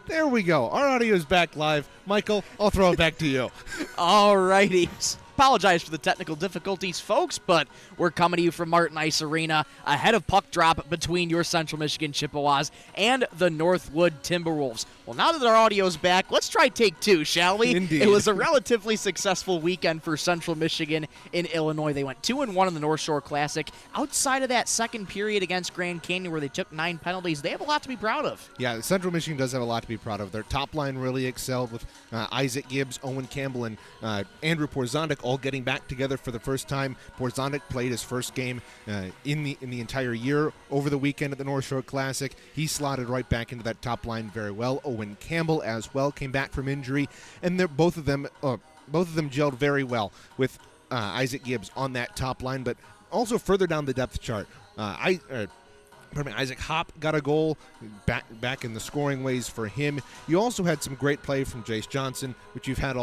There we go. Our audio is back live. Michael, I'll throw it back to you. All righty. Apologize for the technical difficulties, folks, but we're coming to you from Martin Ice Arena ahead of puck drop between your Central Michigan Chippewas and the Northwood Timberwolves. Well, now that our audio's back, let's try take two, shall we? Indeed. It was a relatively successful weekend for Central Michigan in Illinois. They went 2-1 in the North Shore Classic. Outside of that second period against Grand Canyon where they took 9 penalties, they have a lot to be proud of. Yeah, Central Michigan does have a lot to be proud of. Their top line really excelled with Isaac Gibbs, Owen Campbell, and Andrew Porzondik all getting back together for the first time. Porzondik played his first game in the entire year over the weekend at the North Shore Classic. He slotted right back into that top line very well. Owen Campbell as well came back from injury, and both of them gelled very well with Isaac Gibbs on that top line, but also further down the depth chart. Isaac Hopp got a goal back in the scoring ways for him. You also had some great play from Jace Johnson, which you've had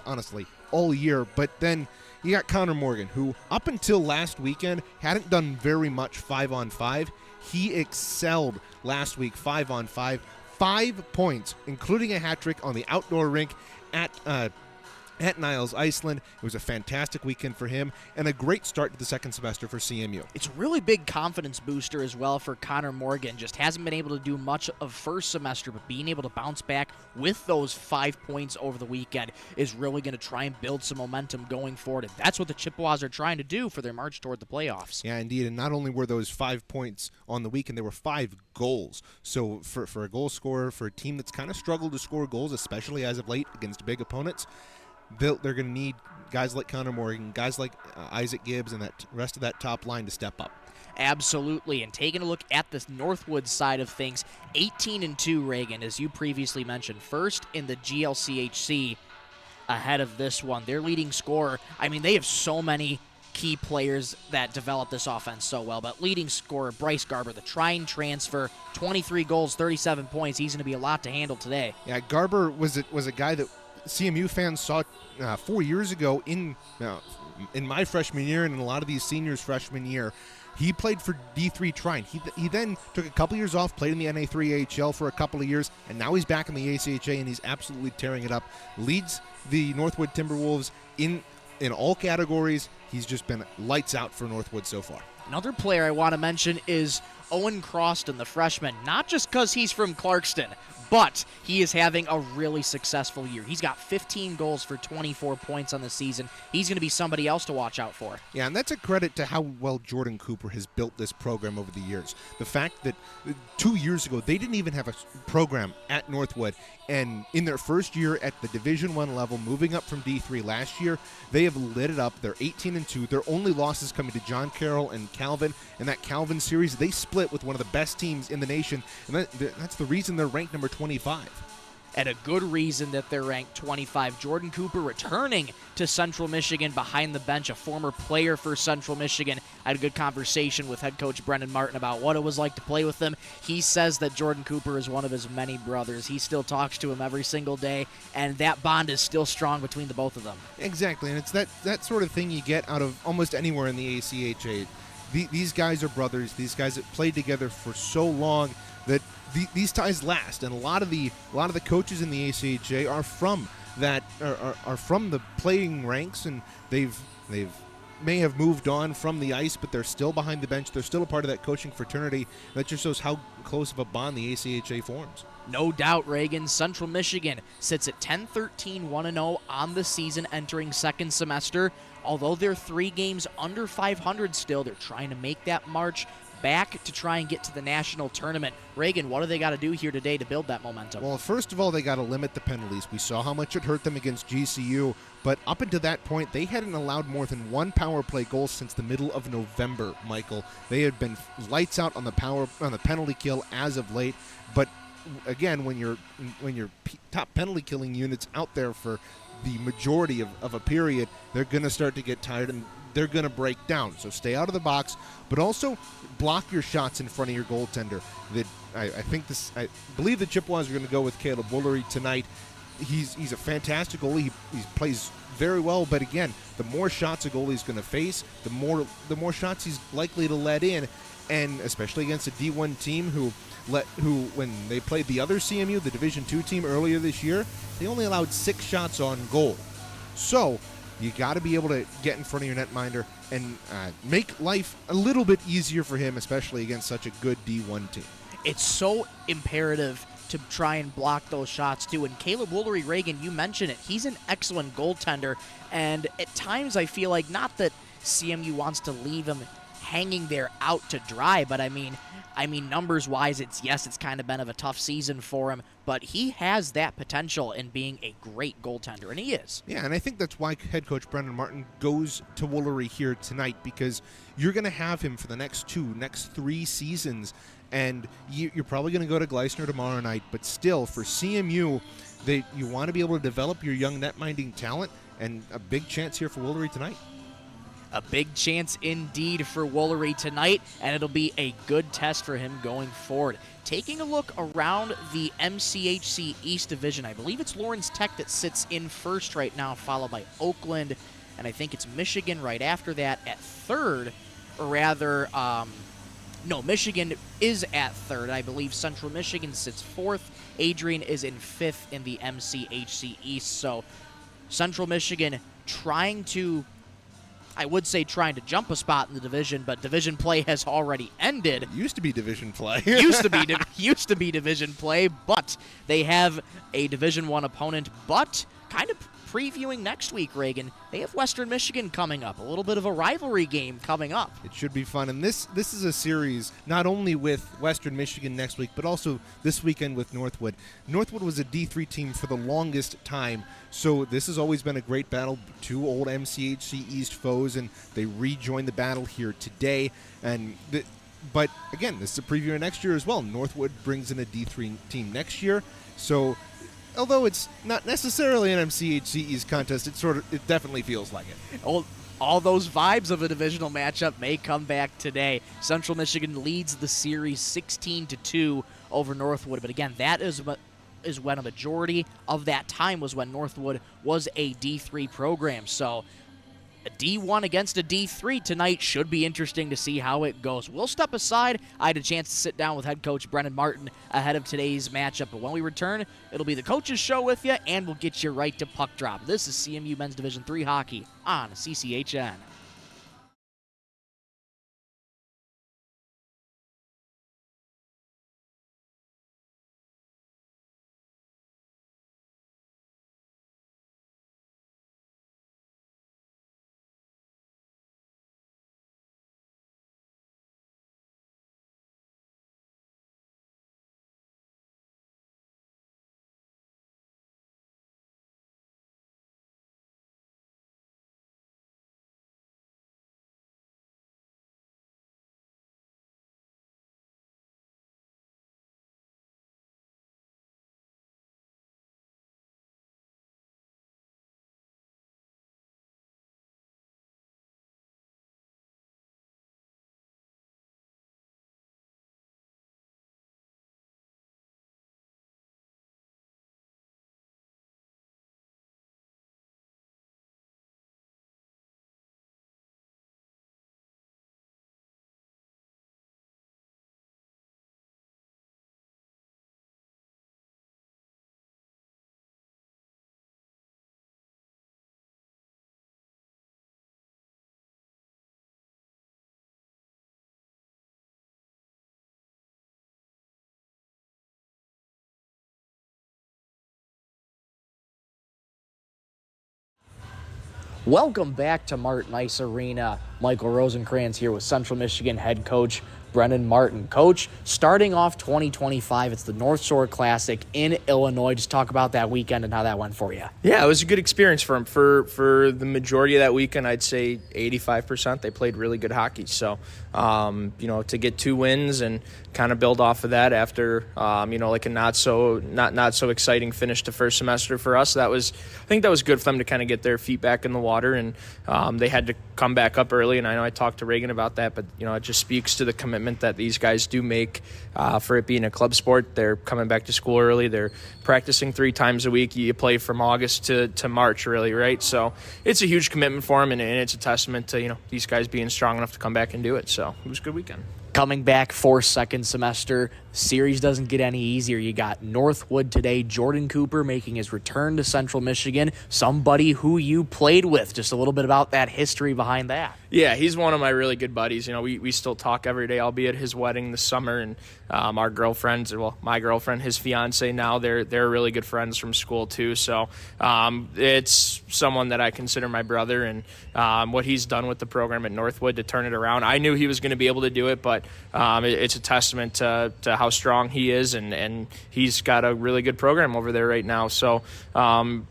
honestly all year. But then you got Connor Morgan, who up until last weekend hadn't done very much 5-on-5. He excelled last week 5-on-5, 5 points, including a hat trick on the outdoor rink at Niles, Iceland. It was a fantastic weekend for him and a great start to the second semester for CMU. It's a really big confidence booster as well for Connor Morgan. Just hasn't been able to do much of first semester, but being able to bounce back with those 5 points over the weekend is really going to try and build some momentum going forward. And that's what the Chippewas are trying to do for their march toward the playoffs. Yeah, indeed. And not only were those 5 points on the weekend, there were 5 goals. So for a goal scorer, for a team that's kind of struggled to score goals, especially as of late against big opponents, they're going to need guys like Connor Morgan, guys like Isaac Gibbs, and that rest of that top line to step up. Absolutely. And taking a look at the Northwood side of things, 18-2, Reagan, as you previously mentioned, first in the GLCHC ahead of this one. Their leading scorer, I mean, they have so many key players that develop this offense so well, but leading scorer Bryce Garber, the try-and transfer, 23 goals, 37 points. He's going to be a lot to handle today. Yeah, Garber was a guy that CMU fans saw 4 years ago in my freshman year and in a lot of these seniors' freshman year. He played for D3 Trine. He then took a couple years off, played in the NA3 AHL for a couple of years, and now he's back in the ACHA, and he's absolutely tearing it up. Leads the Northwood Timberwolves in all categories. He's just been lights out for Northwood so far. Another player I want to mention is Owen Croston, the freshman, not just because he's from Clarkston, but he is having a really successful year. He's got 15 goals for 24 points on the season. He's going to be somebody else to watch out for. Yeah, and that's a credit to how well Jordan Cooper has built this program over the years. The fact that 2 years ago, they didn't even have a program at Northwood, and in their first year at the Division I level, moving up from D3 last year, they have lit it up. They're 18-2. Their only losses coming to John Carroll and Calvin. In that Calvin series, they split with one of the best teams in the nation, and that's the reason they're ranked number 25. And a good reason that they're ranked 25. Jordan Cooper returning to Central Michigan behind the bench, a former player for Central Michigan. I had a good conversation with head coach Brennan Martin about what it was like to play with him. He says that Jordan Cooper is one of his many brothers. He still talks to him every single day, and that bond is still strong between the both of them. Exactly, and it's that sort of thing you get out of almost anywhere in the ACHA. These guys are brothers. These guys that played together for so long that these ties last, and a lot of the coaches in the ACHA are from that are from the playing ranks, and they've may have moved on from the ice, but they're still behind the bench. They're still a part of that coaching fraternity. That just shows how close of a bond the ACHA forms. No doubt, Reagan. Central Michigan sits at 10-13, 1-0 on the season entering second semester. Although they're 3 games under 500 still, they're trying to make that march back to try and get to the national tournament. Reagan, what do they got to do here today to build that momentum? Well, first of all, they got to limit the penalties. We saw how much it hurt them against GCU, but up until that point, they hadn't allowed more than 1 power play goal since the middle of November, Michael. They had been lights out on the penalty kill as of late, but again, when your top penalty killing units out there for the majority of a period, they're going to start to get tired and they're going to break down. So stay out of the box, but also block your shots in front of your goaltender. I believe the Chippewas are going to go with Caleb Woolery tonight. He's a fantastic goalie. He plays very well, but again, the more shots a goalie's going to face, the more shots he's likely to let in, and especially against a D1 team who when they played the other CMU, the Division II team earlier this year, they only allowed 6 shots on goal. So you got to be able to get in front of your netminder and make life a little bit easier for him, especially against such a good D1 team. It's so imperative to try and block those shots, too. And Caleb Woolery Reagan, you mentioned it. He's an excellent goaltender. And at times I feel like, not that CMU wants to leave him hanging there out to dry, but I mean numbers-wise, it's kind of been of a tough season for him, but he has that potential in being a great goaltender, and he is. Yeah, and I think that's why head coach Brennan Martin goes to Woolery here tonight, because you're going to have him for the next 3 seasons, and you're probably going to go to Gleisner tomorrow night, but still, for CMU, you want to be able to develop your young net-minding talent, and a big chance here for Woolery tonight. A big chance indeed for Woolery tonight, and it'll be a good test for him going forward. Taking a look around the MCHC East Division, I believe it's Lawrence Tech that sits in first right now, followed by Oakland, and I think it's Michigan right after that at third, or rather, no, Michigan is at third. I believe Central Michigan sits fourth. Adrian is in fifth in the MCHC East, so Central Michigan trying to jump a spot in the division, but division play has already ended. It used to be division play. used to be division play, but they have a Division I opponent. But kind of previewing next week, Reagan, they have Western Michigan coming up. A little bit of a rivalry game coming up. It should be fun. And this is a series not only with Western Michigan next week, but also this weekend with Northwood. Northwood was a D3 team for the longest time, so this has always been a great battle. 2 old MCHC East foes, and they rejoin the battle here today. But again, this is a preview of next year as well. Northwood brings in a D3 team next year, so although it's not necessarily an MCHC East contest, it definitely feels like it. All those vibes of a divisional matchup may come back today. Central Michigan leads the series 16-2 over Northwood, but again, that is when a majority of that time was when Northwood was a D3 program. So a D1 against a D3 tonight should be interesting to see how it goes. We'll step aside. I had a chance to sit down with head coach Brennan Martin ahead of today's matchup. But when we return, it'll be the coach's show with you, and we'll get you right to puck drop. This is CMU Men's Division III Hockey on CCHN. Welcome back to Martin Ice Arena. Michael Rosencrantz here with Central Michigan head coach Brennan Martin. Coach, starting off 2025, it's the North Shore Classic in Illinois. Just talk about that weekend and how that went for you. Yeah, it was a good experience for them. For the majority of that weekend, I'd say 85%, they played really good hockey. So, to get 2 wins and kind of build off of that after, like a not so exciting finish to first semester for us. I think that was good for them to kind of get their feet back in the water, and they had to come back up early. And I know I talked to Reagan about that, but it just speaks to the commitment that these guys do make for it being a club sport. They're coming back to school early. They're practicing 3 times a week. You play from August to March, really, right? So it's a huge commitment for them, and it's a testament to these guys being strong enough to come back and do it. So it was a good weekend. Coming back for second semester, Series doesn't get any easier. You got Northwood today, Jordan Cooper making his return to Central Michigan, somebody who you played with. Just a little bit about that history behind that. Yeah, he's one of my really good buddies. We still talk every day. I'll be at his wedding this summer, and our girlfriends, well, my girlfriend, his fiance now, they're really good friends from school too. So it's someone that I consider my brother, and what he's done with the program at Northwood to turn it around. I knew he was going to be able to do it, but it's a testament to how strong he is, and he's got a really good program over there right now. So I'm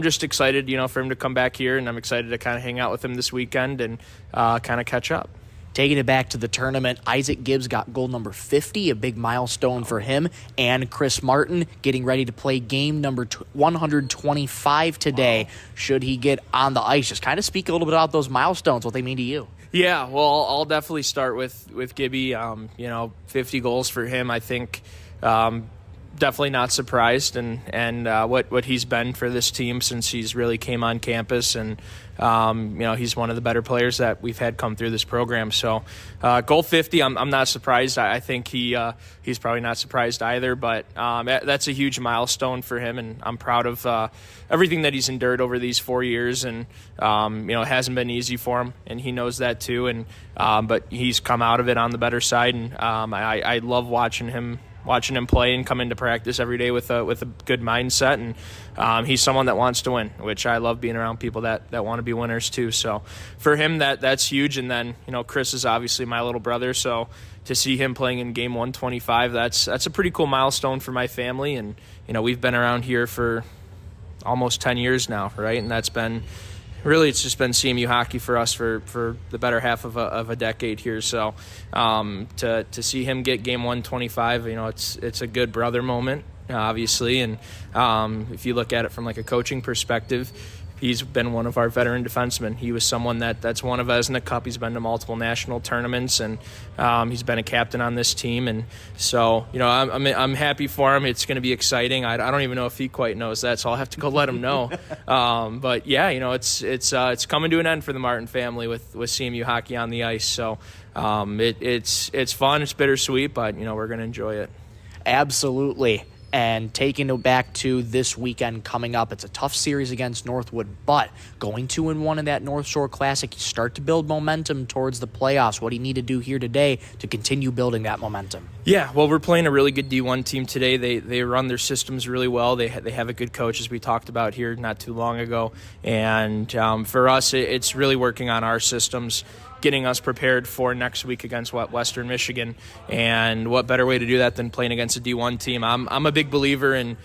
just excited, for him to come back here, and I'm excited to kind of hang out with him this weekend and kind of catch up. Taking it back to the tournament, Isaac Gibbs got goal number 50, a big milestone for him, and Chris Martin getting ready to play game number 125 today. Wow. Should he get on the ice? Just kind of speak a little bit about those milestones, what they mean to you. Yeah, well, I'll definitely start with Gibby. 50 goals for him, I think. Definitely not surprised, and what he's been for this team since he's really came on campus, and he's one of the better players that we've had come through this program. So goal 50, I'm not surprised. I think he's probably not surprised either, but that's a huge milestone for him, and I'm proud of everything that he's endured over these 4 years, and it hasn't been easy for him, and he knows that too, and but he's come out of it on the better side, and I love watching him play and come into practice every day with a good mindset, and he's someone that wants to win, which I love being around people that want to be winners too. So for him, that's huge. And then Chris is obviously my little brother, so to see him playing in game 125, that's a pretty cool milestone for my family. And we've been around here for almost 10 years now, right? And that's been really, it's just been CMU hockey for us for the better half of a decade here. So to see him get game 125, it's a good brother moment, obviously. And if you look at it from like a coaching perspective, he's been one of our veteran defensemen. He was someone that's won a Vezina Cup. He's been to multiple national tournaments, and he's been a captain on this team. And so, I'm happy for him. It's going to be exciting. I don't even know if he quite knows that, so I'll have to go let him know. But yeah, it's coming to an end for the Martin family with CMU hockey on the ice. So it's fun. It's bittersweet, but we're going to enjoy it. Absolutely. And taking it back to this weekend coming up, it's a tough series against Northwood, but going 2-1 in that North Shore Classic, you start to build momentum towards the playoffs. What do you need to do here today to continue building that momentum? Yeah, well, we're playing a really good D1 team today. They run their systems really well. They have a good coach, as we talked about here not too long ago. And for us, it's really working on our systems, getting us prepared for next week against Western Michigan. And what better way to do that than playing against a D1 team? I'm a big believer in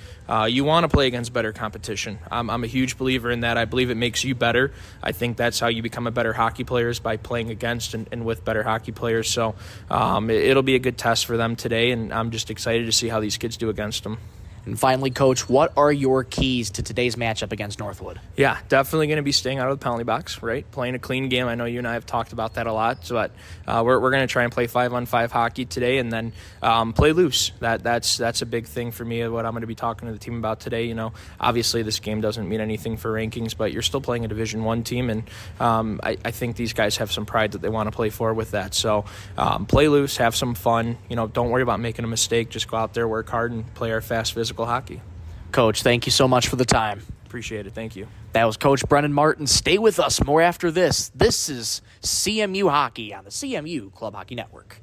you want to play against better competition. I'm a huge believer in that. I believe it makes you better. I think that's how you become a better hockey player, is by playing against and with better hockey players. So it'll be a good test for them today, and I'm just excited to see how these kids do against them. And finally, Coach, what are your keys to today's matchup against Northwood? Yeah, definitely going to be staying out of the penalty box, right? Playing a clean game. I know you and I have talked about that a lot, but we're going to try and play 5-on-5 hockey today, and then play loose. That's a big thing for me, what I'm going to be talking to the team about today. Obviously this game doesn't mean anything for rankings, but you're still playing a Division I team, and I think these guys have some pride that they want to play for with that. So play loose, have some fun. Don't worry about making a mistake. Just go out there, work hard, and play our fast, physical hockey. Coach, thank you so much for the time. Appreciate it. Thank you. That was Coach Brennan Martin. Stay with us. More after this. This is CMU Hockey on the CMU Club Hockey Network.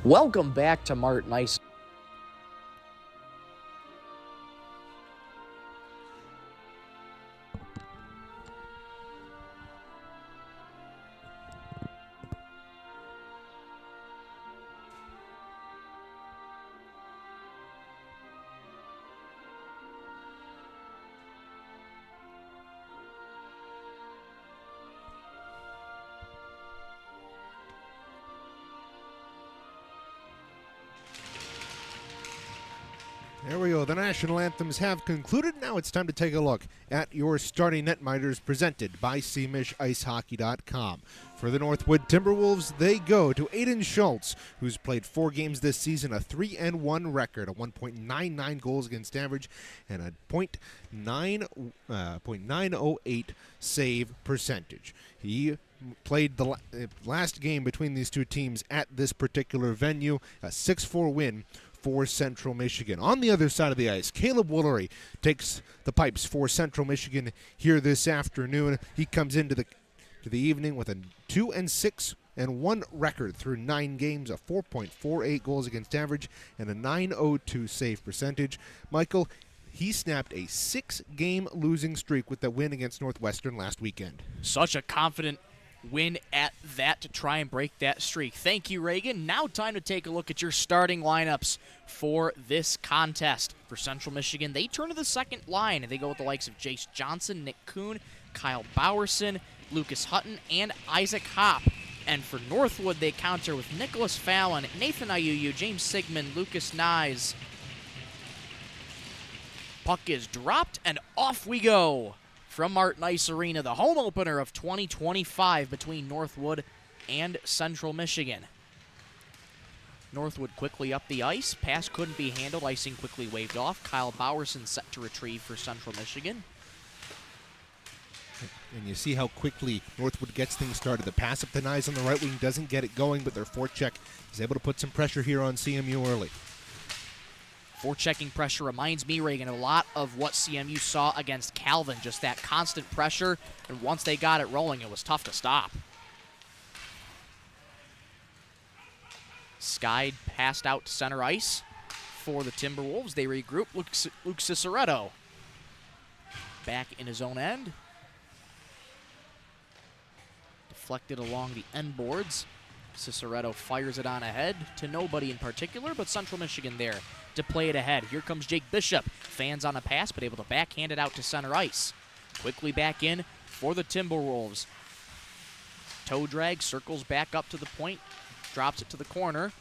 Welcome back to Martin Ice. There we go. The national anthems have concluded. Now it's time to take a look at your starting netminders presented by SeamishIceHockey.com. For the Northwood Timberwolves, they go to Aiden Schultz, who's played 4 games this season, a 3-1 record, a 1.99 goals against average, and a .908 save percentage. He played the last game between these two teams at this particular venue, a 6-4 win for Central Michigan. On the other side of the ice, Caleb Woolery takes the pipes for Central Michigan here this afternoon. He comes into the evening with a 2-6-1 record through 9 games, a 4.48 goals against average, and a .902 save percentage. Michael, he snapped a 6-game losing streak with the win against Northwestern last weekend. Such a confident win at that to try and break that streak. Thank you, Reagan. Now time to take a look at your starting lineups for this contest. For Central Michigan, they turn to the second line, and they go with the likes of Jace Johnson, Nick Kuhn, Kyle Bowerson, Lucas Hutton, and Isaac Hopp. And for Northwood, they counter with Nicholas Fallon, Nathan Ayuyu, James Sigmund, Lucas Nyes. Puck is dropped, and off we go from Martin Ice Arena, the home opener of 2025 between Northwood and Central Michigan. Northwood quickly up the ice. Pass couldn't be handled. Icing quickly waved off. Kyle Bowerson set to retrieve for Central Michigan. And you see how quickly Northwood gets things started. The pass up the Nyes on the right wing doesn't get it going, but their forecheck is able to put some pressure here on CMU early. Forechecking pressure reminds me, Reagan, a lot of what CMU saw against Calvin. Just that constant pressure, and once they got it rolling, it was tough to stop. Sky passed out to center ice for the Timberwolves. They regroup. Luke Ciceretto back in his own end. Deflected along the end boards. Ciceretto fires it on ahead to nobody in particular, but Central Michigan there to play it ahead. Here comes Jake Bishop. Fans on a pass, but able to backhand it out to center ice. Quickly back in for the Timberwolves. Toe drag, circles back up to the point, drops it to the corner.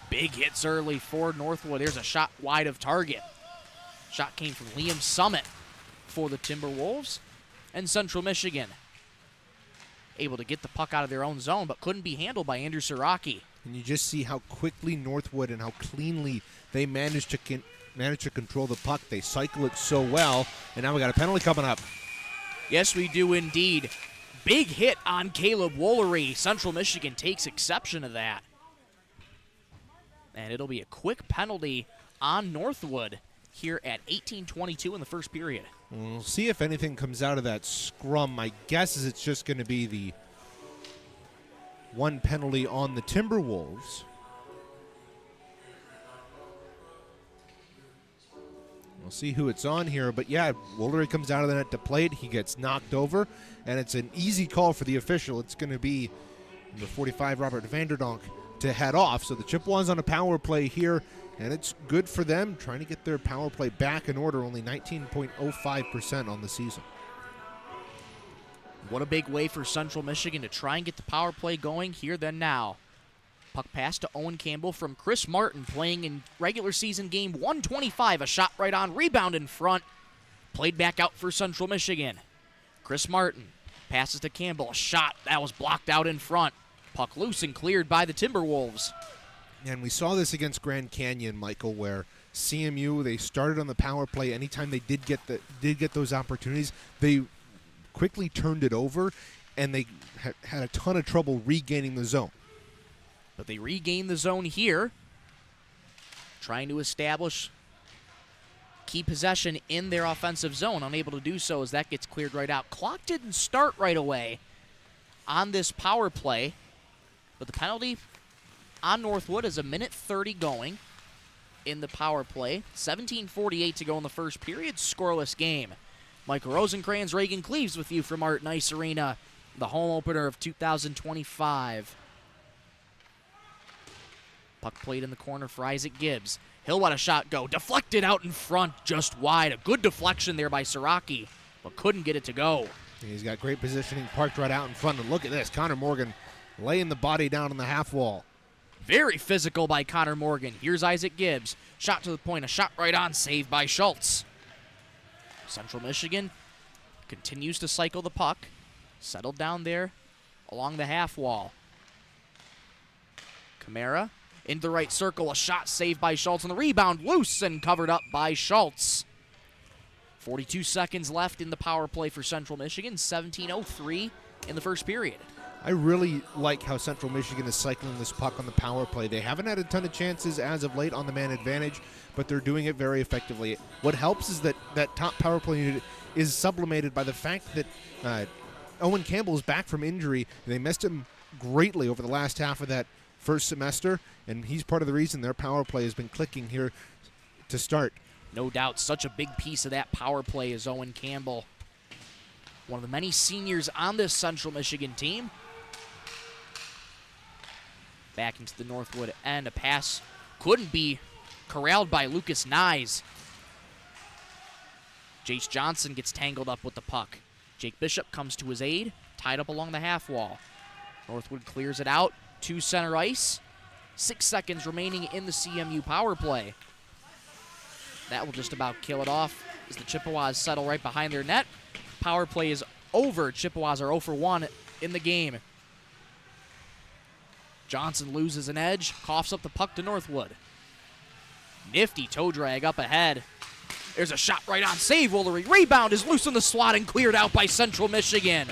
Big hits early for Northwood. There's a shot wide of target. Shot came from Liam Summit for the Timberwolves. And Central Michigan able to get the puck out of their own zone, but couldn't be handled by Andrew Siraki. And you just see how quickly Northwood and how cleanly they manage to control the puck. They cycle it so well, and now we got a penalty coming up. Yes, we do indeed. Big hit on Caleb Woolery. Central Michigan takes exception to that. And it'll be a quick penalty on Northwood here at 18:22 in the first period. We'll see if anything comes out of that scrum. My guess is it's just going to be the one penalty on the Timberwolves. We'll see who it's on here, but yeah, Woolery comes out of the net to play it. He gets knocked over, and it's an easy call for the official. It's going to be number 45, Robert Vanderdonk, to head off. So the Chippewas on a power play here, and it's good for them, trying to get their power play back in order, only 19.05% on the season. What a big way for Central Michigan to try and get the power play going here then now. Puck pass to Owen Campbell from Chris Martin, playing in regular season game 125. A shot right on, rebound in front. Played back out for Central Michigan. Chris Martin passes to Campbell. A shot that was blocked out in front. Puck loose and cleared by the Timberwolves. And we saw this against Grand Canyon, Michael, where CMU, they started on the power play. Anytime they did get those opportunities, they quickly turned it over, and they had a ton of trouble regaining the zone. But they regain the zone here, trying to establish key possession in their offensive zone. Unable to do so as that gets cleared right out. Clock didn't start right away on this power play. But the penalty on Northwood is 1:30 going in the power play. 17:48 to go in the first period. Scoreless game. Michael Rosencrans, Reagan Cleaves with you from Martin Ice Arena, the home opener of 2025. Puck played in the corner for Isaac Gibbs. He'll let a shot go. Deflected out in front, just wide. A good deflection there by Siraki, but couldn't get it to go. He's got great positioning, parked right out in front. And look at this, Connor Morgan laying the body down on the half wall. Very physical by Connor Morgan. Here's Isaac Gibbs. Shot to the point, a shot right on, saved by Schultz. Central Michigan continues to cycle the puck. Settled down there along the half wall. Kamara into the right circle, a shot saved by Schultz, and the rebound loose and covered up by Schultz. 42 seconds left in the power play for Central Michigan, 17:03 in the first period. I really like how Central Michigan is cycling this puck on the power play. They haven't had a ton of chances as of late on the man advantage, but they're doing it very effectively. What helps is that top power play unit is sublimated by the fact that Owen Campbell is back from injury. They missed him greatly over the last half of that first semester, and he's part of the reason their power play has been clicking here to start. No doubt, such a big piece of that power play is Owen Campbell. One of the many seniors on this Central Michigan team. Back into the Northwood end. A pass couldn't be corralled by Lucas Nyes. Jace Johnson gets tangled up with the puck. Jake Bishop comes to his aid, tied up along the half wall. Northwood clears it out to center ice. 6 seconds remaining in the CMU power play. That will just about kill it off as the Chippewas settle right behind their net. Power play is over. Chippewas are 0 for 1 in the game. Johnson loses an edge, coughs up the puck to Northwood. Nifty toe drag up ahead. There's a shot right on save, Woolery. Rebound is loose in the slot and cleared out by Central Michigan.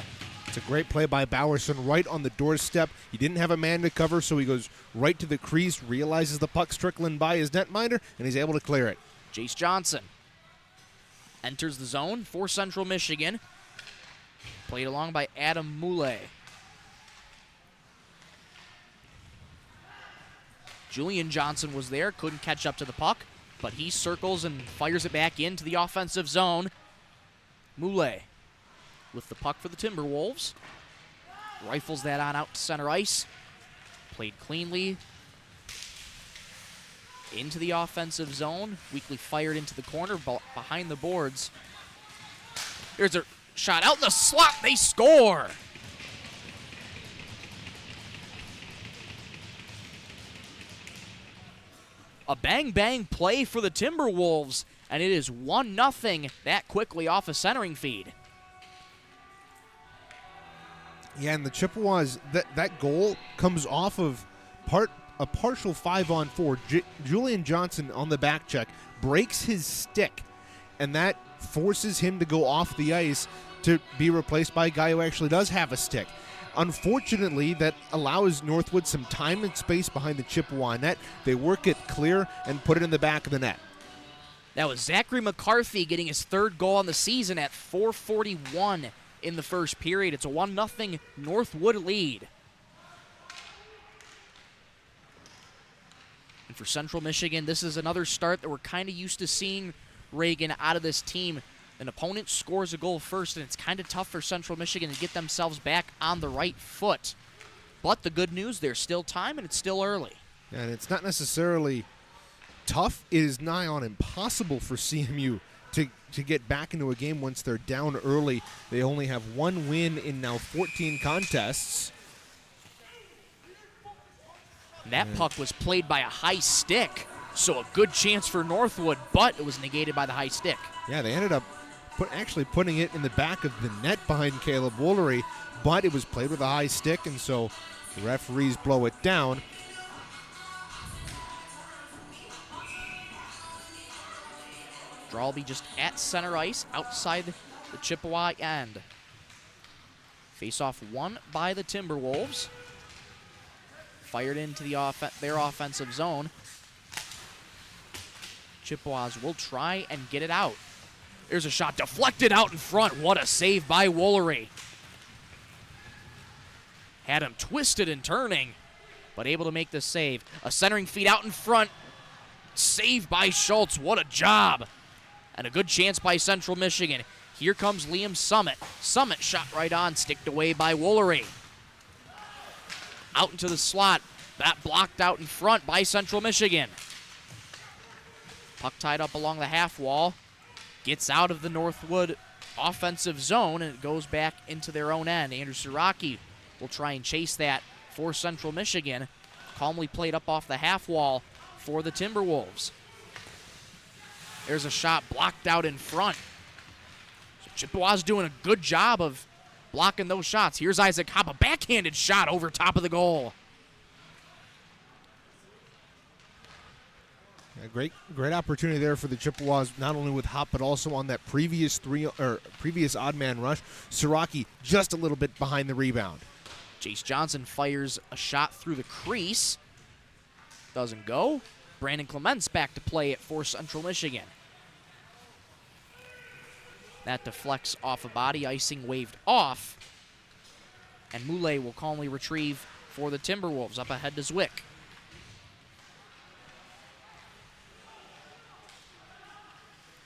It's a great play by Bowerson right on the doorstep. He didn't have a man to cover, so he goes right to the crease, realizes the puck's trickling by his netminder, and he's able to clear it. Jace Johnson enters the zone for Central Michigan. Played along by Adam Moulet. Julian Johnson was there, couldn't catch up to the puck, but he circles and fires it back into the offensive zone. Moulet with the puck for the Timberwolves. Rifles that on out to center ice. Played cleanly into the offensive zone. Weakly fired into the corner behind the boards. There's a shot out in the slot. They score. A bang-bang play for the Timberwolves, and it is 1-0 that quickly off a centering feed. Yeah, and the Chippewas, that goal comes off of a partial 5-on-4. Julian Johnson on the back check breaks his stick, and that forces him to go off the ice to be replaced by a guy who actually does have a stick. Unfortunately, that allows Northwood some time and space behind the Chippewa net. They work it clear and put it in the back of the net. That was Zachary McCarthy getting his third goal on the season at 4:41 in the first period. It's a 1-0 Northwood lead. And for Central Michigan, this is another start that we're kind of used to seeing, Reagan, out of this team. An opponent scores a goal first, and it's kind of tough for Central Michigan to get themselves back on the right foot. But the good news, there's still time, and it's still early. And it's not necessarily tough. It is nigh on impossible for CMU to get back into a game once they're down early. They only have one win in now 14 contests. And that puck was played by a high stick, so a good chance for Northwood, but it was negated by the high stick. Yeah, they ended up actually putting it in the back of the net behind Caleb Woolery, but it was played with a high stick, and so the referees blow it down. Draw will be just at center ice outside the Chippewa end. Face-off won by the Timberwolves. Fired into their offensive zone. Chippewas will try and get it out. There's a shot deflected out in front. What a save by Woolery. Had him twisted and turning. but able to make the save. A centering feed out in front. Saved by Schultz. What a job. And a good chance by Central Michigan. Here comes Liam Summit. Summit shot right on, sticked away by Woolery. Out into the slot. That blocked out in front by Central Michigan. Puck tied up along the half wall. Gets out of the Northwood offensive zone, and it goes back into their own end. Andrew Siraki will try and chase that for Central Michigan. Calmly played up off the half wall for the Timberwolves. There's a shot blocked out in front. So Chippewas doing a good job of blocking those shots. Here's Isaac Hopp, a backhanded shot over top of the goal. A great opportunity there for the Chippewas, not only with Hopp, but also on that previous odd man rush. Siraki just a little bit behind the rebound. Chase Johnson fires a shot through the crease. Doesn't go. Brandon Clements back to play it for Central Michigan. That deflects off a body, icing waved off. And Moulet will calmly retrieve for the Timberwolves, up ahead to Zwick.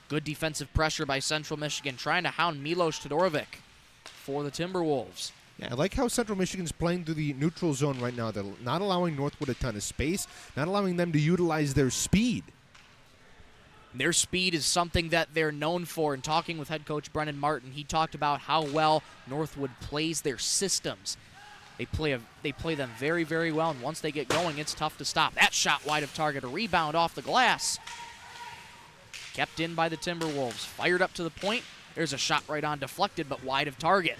Good defensive pressure by Central Michigan, trying to hound Milos Todorovic for the Timberwolves. Yeah, I like how Central Michigan's playing through the neutral zone right now. They're not allowing Northwood a ton of space, not allowing them to utilize their speed. Their speed is something that they're known for. In talking with head coach Brennan Martin, he talked about how well Northwood plays their systems. They play them very, very well, and once they get going, it's tough to stop. That shot wide of target, a rebound off the glass. Kept in by the Timberwolves. Fired up to the point. There's a shot right on, deflected, but wide of target.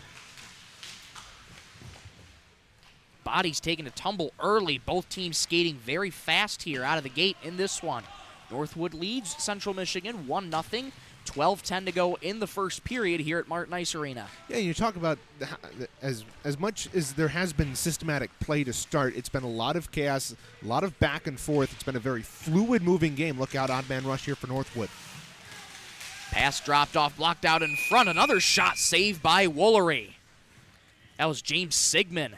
Body's taking a tumble early. Both teams skating very fast here out of the gate in this one. Northwood leads Central Michigan 1-0. 12:10 to go in the first period here at Martin Ice Arena. Yeah, you talk about as much as there has been systematic play to start, it's been a lot of chaos, a lot of back and forth. It's been a very fluid moving game. Look out, odd man rush here for Northwood. Pass dropped off, blocked out in front. Another shot saved by Woolery. That was James Sigmund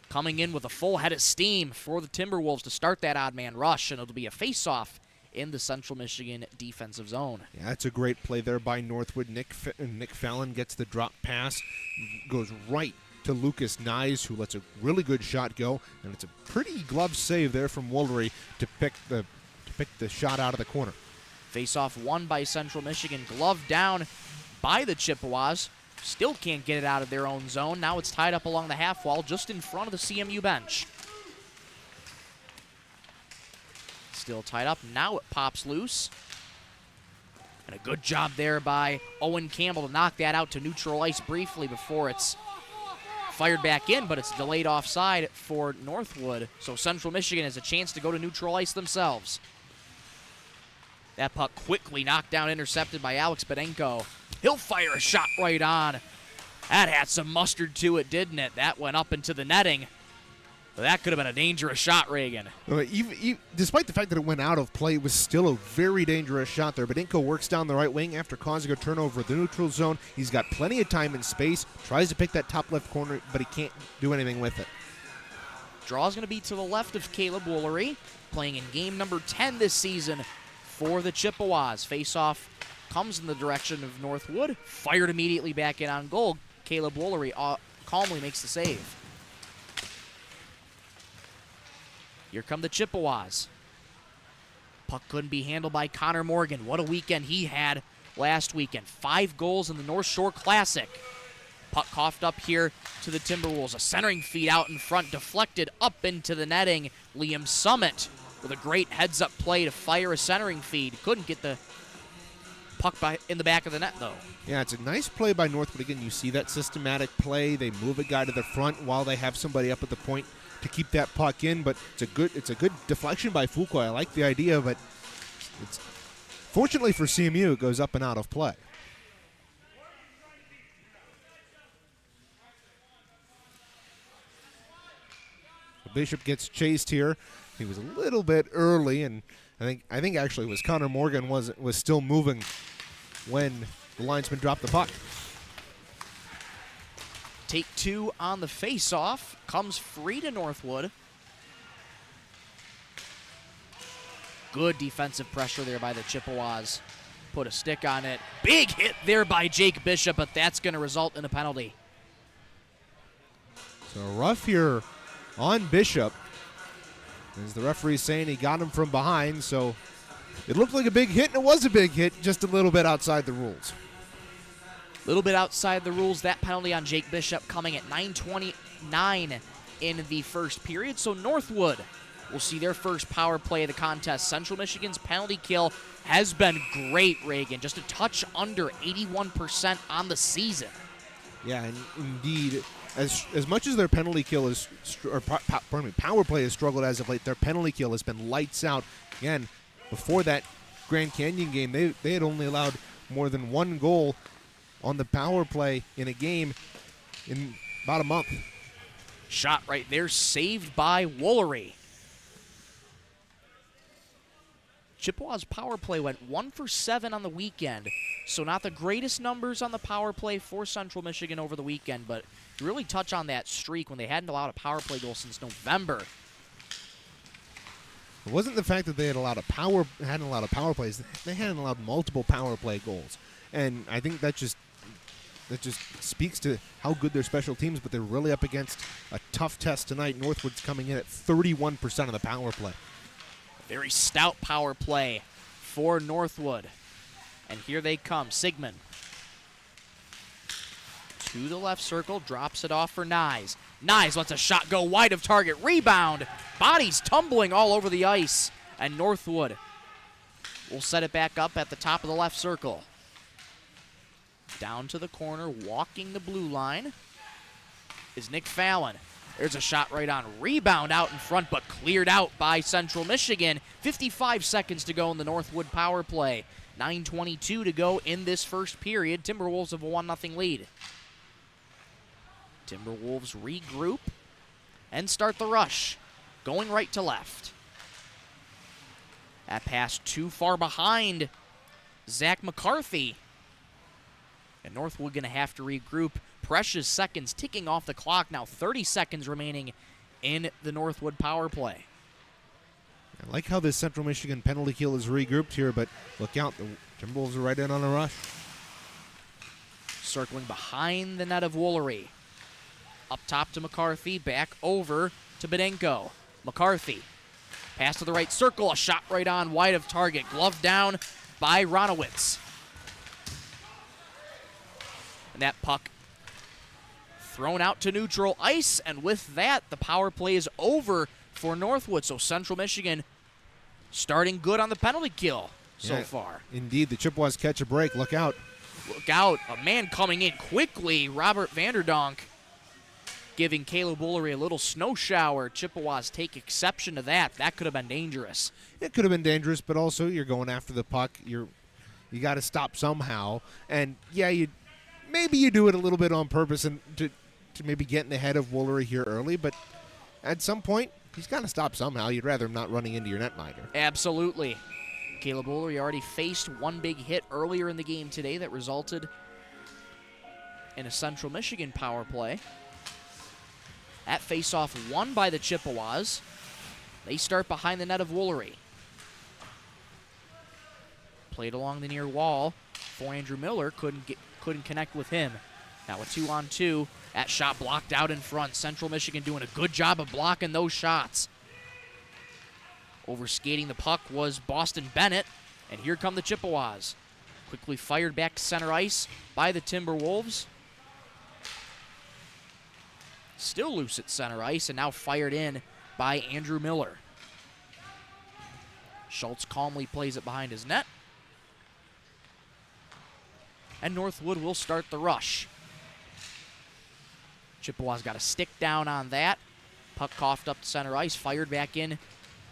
coming in with a full head of steam for the Timberwolves to start that odd man rush, and it'll be a face-off in the Central Michigan defensive zone. Yeah, that's a great play there by Northwood. Nick Fallon gets the drop pass, goes right to Lucas Nyes, who lets a really good shot go, and it's a pretty glove save there from Woolery to pick the shot out of the corner. Face-off won by Central Michigan. Glove down by the Chippewas. Still can't get it out of their own zone. Now it's tied up along the half wall just in front of the CMU bench. Still tied up. Now it pops loose. And a good job there by Owen Campbell to knock that out to neutral ice briefly before it's fired back in, but it's delayed offside for Northwood. So Central Michigan has a chance to go to neutral ice themselves. That puck quickly knocked down, intercepted by Alex Bedenko. He'll fire a shot right on. That had some mustard to it, didn't it? That went up into the netting. But that could have been a dangerous shot, Reagan. Even, despite the fact that it went out of play, it was still a very dangerous shot there. Bedenko works down the right wing after causing a turnover at the neutral zone. He's got plenty of time and space, tries to pick that top left corner, but he can't do anything with it. Draw's going to be to the left of Caleb Woolery, playing in game number 10 this season for the Chippewas. Face-off comes in the direction of Northwood. Fired immediately back in on goal. Caleb Woolery calmly makes the save. Here come the Chippewas. Puck couldn't be handled by Connor Morgan. What a weekend he had last weekend. 5 goals in the North Shore Classic. Puck coughed up here to the Timberwolves. A centering feed out in front, deflected up into the netting. Liam Summit with a great heads-up play to fire a centering feed. Couldn't get the puck in the back of the net, though. Yeah, it's a nice play by Northwood. Again, you see that systematic play. They move a guy to the front while they have somebody up at the point to keep that puck in, but it's a good deflection by Fuqua. I like the idea, but it's fortunately for CMU, it goes up and out of play. Bishop gets chased here. He was a little bit early, and I think actually it was Connor Morgan was still moving when the linesman dropped the puck. Take 2 on the face-off. Comes free to Northwood. Good defensive pressure there by the Chippewas. Put a stick on it. Big hit there by Jake Bishop, but that's going to result in a penalty. So rough here on Bishop. As the referee's saying he got him from behind, so it looked like a big hit, and it was a big hit, just a little bit outside the rules. A little bit outside the rules. That penalty on Jake Bishop coming at 9:29 in the first period. So Northwood will see their first power play of the contest. Central Michigan's penalty kill has been great, Reagan. Just a touch under 81% on the season. Yeah, and indeed, as much as their penalty kill is, power play has struggled as of late, their penalty kill has been lights out. Again, before that Grand Canyon game, they had only allowed more than one goal on the power play in a game in about a month. Shot right there, saved by Woolery. Chippewa's power play went 1 for 7 on the weekend, so not the greatest numbers on the power play for Central Michigan over the weekend, but really touch on that streak when they hadn't allowed a power play goal since November. It wasn't the fact that they hadn't allowed a power plays. They hadn't allowed multiple power play goals, and I think that just speaks to how good their special teams. But they're really up against a tough test tonight. Northwood's coming in at 31% of the power play. Very stout power play for Northwood, and here they come. Sigmund to the left circle, drops it off for Nyes. Nyes lets a shot go wide of target. Rebound. Bodies tumbling all over the ice. And Northwood will set it back up at the top of the left circle. Down to the corner, walking the blue line, is Nick Fallon. There's a shot right on. Rebound out in front, but cleared out by Central Michigan. 55 seconds to go in the Northwood power play. 9:22 to go in this first period. Timberwolves have a 1-0 lead. Timberwolves regroup and start the rush, going right to left. That pass too far behind Zach McCarthy. And Northwood going to have to regroup. Precious seconds ticking off the clock. Now 30 seconds remaining in the Northwood power play. I like how this Central Michigan penalty kill is regrouped here, but look out, the Timberwolves are right in on a rush. Circling behind the net of Woolery. Up top to McCarthy, back over to Bedenko. McCarthy, pass to the right circle, a shot right on, wide of target. Glove down by Ronowitz. And that puck thrown out to neutral ice, and with that, the power play is over for Northwood. So Central Michigan starting good on the penalty kill so far. Indeed, the Chippewas catch a break. Look out. Look out. A man coming in quickly. Robert Vanderdonk giving Caleb Woolery a little snow shower. Chippewas take exception to that. That could have been dangerous. It could have been dangerous, but also you're going after the puck. You got to stop somehow. And, yeah, maybe you do it a little bit on purpose and to maybe get in the head of Woolery here early, but at some point, he's got to stop somehow. You'd rather him not running into your netminder. Absolutely. Caleb Woolery already faced one big hit earlier in the game today that resulted in a Central Michigan power play. That face-off won by the Chippewas. They start behind the net of Woolery. Played along the near wall for Andrew Miller. Couldn't connect with him. Now a 2-on-2. That shot blocked out in front. Central Michigan doing a good job of blocking those shots. Overskating the puck was Boston Bennett, and here come the Chippewas. Quickly fired back to center ice by the Timberwolves. Still loose at center ice, and now fired in by Andrew Miller. Schultz calmly plays it behind his net. And Northwood will start the rush. Chippewas got a stick down on that. Puck coughed up to center ice, fired back in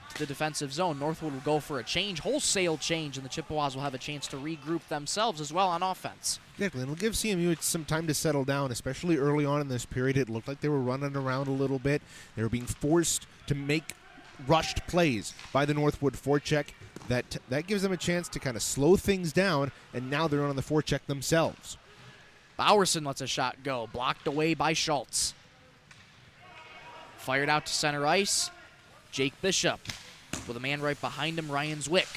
to the defensive zone. Northwood will go for a change, wholesale change, and the Chippewas will have a chance to regroup themselves as well on offense. Exactly, and it'll give CMU some time to settle down, especially early on in this period. It looked like they were running around a little bit. They were being forced to make rushed plays by the Northwood forecheck. That gives them a chance to kind of slow things down, and now they're on the forecheck themselves. Bowerson lets a shot go, blocked away by Schultz. Fired out to center ice. Jake Bishop with a man right behind him, Ryan Zwick.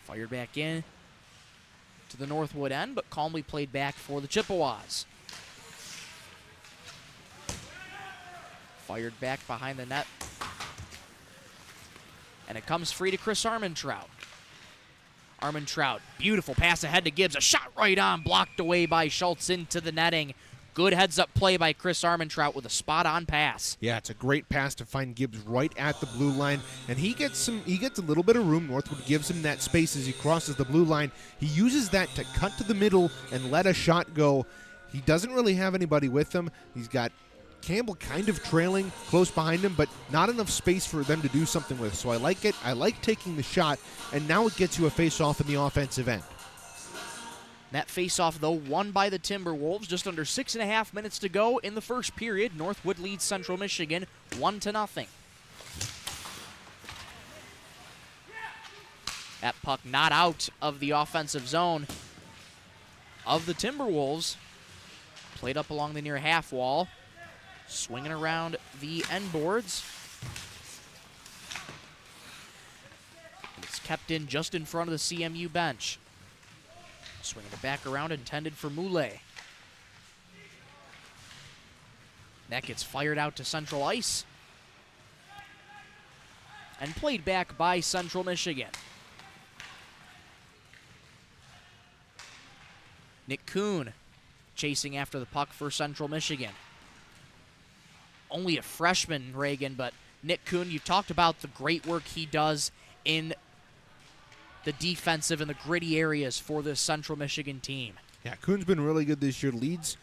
Fired back in to the Northwood end, but calmly played back for the Chippewas. Fired back behind the net. And it comes free to Chris Armentrout. Armentrout, beautiful pass ahead to Gibbs. A shot right on, blocked away by Schultz into the netting. Good heads-up play by Chris Armentrout with a spot-on pass. Yeah, it's a great pass to find Gibbs right at the blue line, and he gets a little bit of room. Northwood gives him that space as he crosses the blue line. He uses that to cut to the middle and let a shot go. He doesn't really have anybody with him. He's got Campbell kind of trailing close behind him, but not enough space for them to do something with. So I like it. I like taking the shot, and now it gets you a face-off in the offensive end. That face-off, though, won by the Timberwolves. Just under 6.5 minutes to go in the first period. Northwood leads Central Michigan 1-0. That puck not out of the offensive zone of the Timberwolves. Played up along the near half wall. Swinging around the end boards. It's kept in just in front of the CMU bench. Swinging it back around, intended for Moulet. That gets fired out to Central Ice. And played back by Central Michigan. Nick Kuhn chasing after the puck for Central Michigan. Only a freshman, Reagan, but Nick Kuhn, you've talked about the great work he does in the defensive and the gritty areas for this Central Michigan team. Yeah, Kuhn's been really good this year. Leads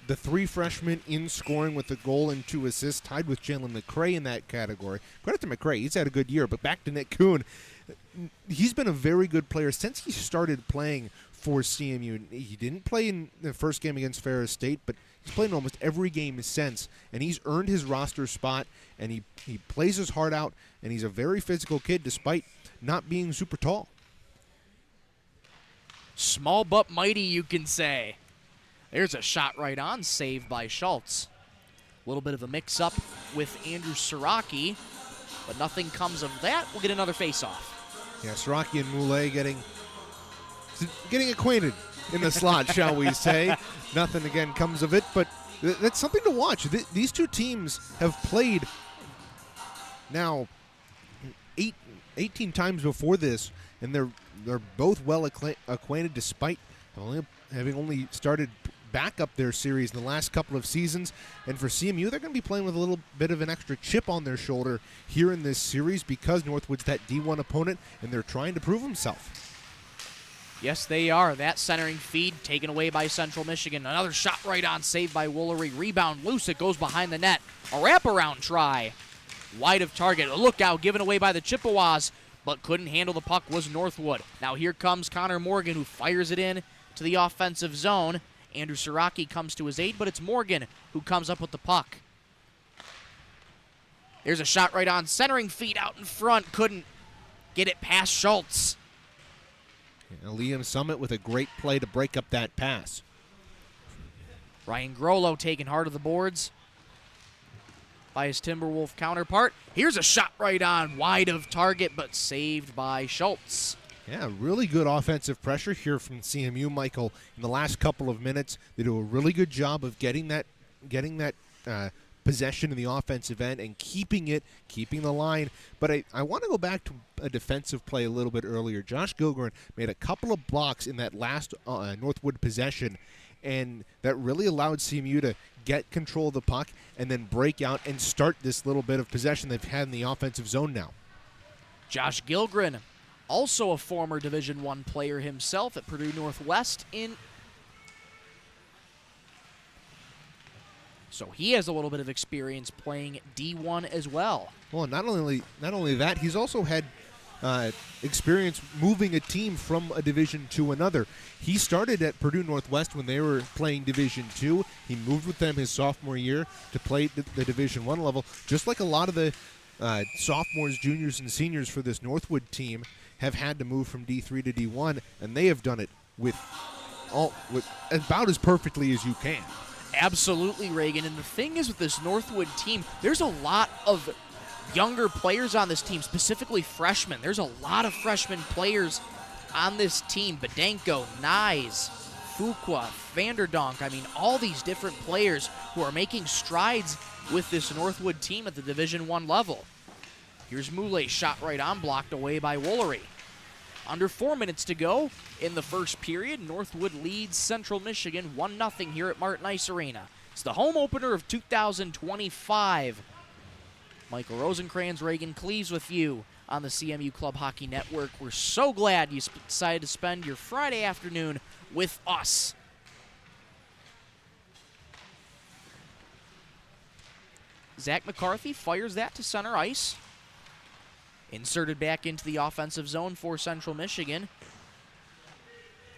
the three freshmen in scoring with a goal and 2 assists, tied with Jalen McCray in that category. Credit to McCray. He's had a good year, but back to Nick Kuhn. He's been a very good player since he started playing for CMU. He didn't play in the first game against Ferris State, but he's played in almost every game since, and he's earned his roster spot, and he plays his heart out, and he's a very physical kid despite not being super tall. Small but mighty, you can say. There's a shot right on, saved by Schultz. A little bit of a mix-up with Andrew Siraki, but nothing comes of that. We'll get another face-off. Yeah, Siraki and Moulet getting acquainted in the slot, shall we say. Nothing, again, comes of it, but that's something to watch. These two teams have played now 18 times before this, and they're both well acquainted despite having only started back up their series in the last couple of seasons. And for CMU, they're going to be playing with a little bit of an extra chip on their shoulder here in this series because Northwood's that D1 opponent, and they're trying to prove themselves. Yes, they are. That centering feed taken away by Central Michigan. Another shot right on, saved by Woolery. Rebound loose. It goes behind the net. A wraparound try. Wide of target. A lookout given away by the Chippewas, but couldn't handle the puck was Northwood. Now here comes Connor Morgan, who fires it in to the offensive zone. Andrew Siraki comes to his aid, but it's Morgan who comes up with the puck. There's a shot right on. Centering feed out in front. Couldn't get it past Schultz. Liam Summit with a great play to break up that pass. Ryan Grollo taking hard of the boards by his Timberwolf counterpart. Here's a shot right on, wide of target, but saved by Schultz. Yeah, really good offensive pressure here from CMU, Michael. In the last couple of minutes, they do a really good job of getting that possession in the offensive end and keeping the line. But I want to go back to a defensive play a little bit earlier. Josh Gilgren made a couple of blocks in that last Northwood possession, and that really allowed CMU to get control of the puck and then break out and start this little bit of possession they've had in the offensive zone now. Josh Gilgren, also a former Division I player himself at Purdue Northwest so he has a little bit of experience playing D1 as well. Well, not only that, he's also had experience moving a team from a Division to another. He started at Purdue Northwest when they were playing Division II. He moved with them his sophomore year to play the Division I level, just like a lot of the sophomores, juniors, and seniors for this Northwood team have had to move from D3 to D1, and they have done it with about as perfectly as you can. Absolutely, Reagan. And the thing is with this Northwood team, there's a lot of younger players on this team, specifically freshmen. There's a lot of freshman players on this team. Bedenko, Nyes, Fuqua, Vanderdonk. I mean, all these different players who are making strides with this Northwood team at the Division I level. Here's Moulet, shot right on, blocked away by Woolery. Under 4 minutes to go in the first period. Northwood leads Central Michigan 1-0 here at Martin Ice Arena. It's the home opener of 2025. Michael Rosencrans, Reagan Cleves with you on the CMU Club Hockey Network. We're so glad you decided to spend your Friday afternoon with us. Zach McCarthy fires that to center ice. Inserted back into the offensive zone for Central Michigan.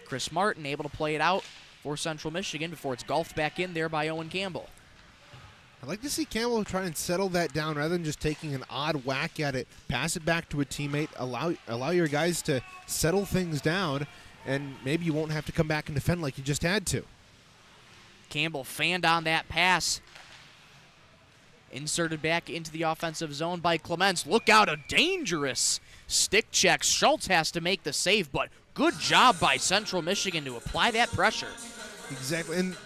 Chris Martin able to play it out for Central Michigan before it's golfed back in there by Owen Campbell. I'd like to see Campbell try and settle that down rather than just taking an odd whack at it. Pass it back to a teammate. Allow your guys to settle things down, and maybe you won't have to come back and defend like you just had to. Campbell fanned on that pass. Inserted back into the offensive zone by Clements. Look out, a dangerous stick check. Schultz has to make the save, but good job by Central Michigan to apply that pressure. Exactly, and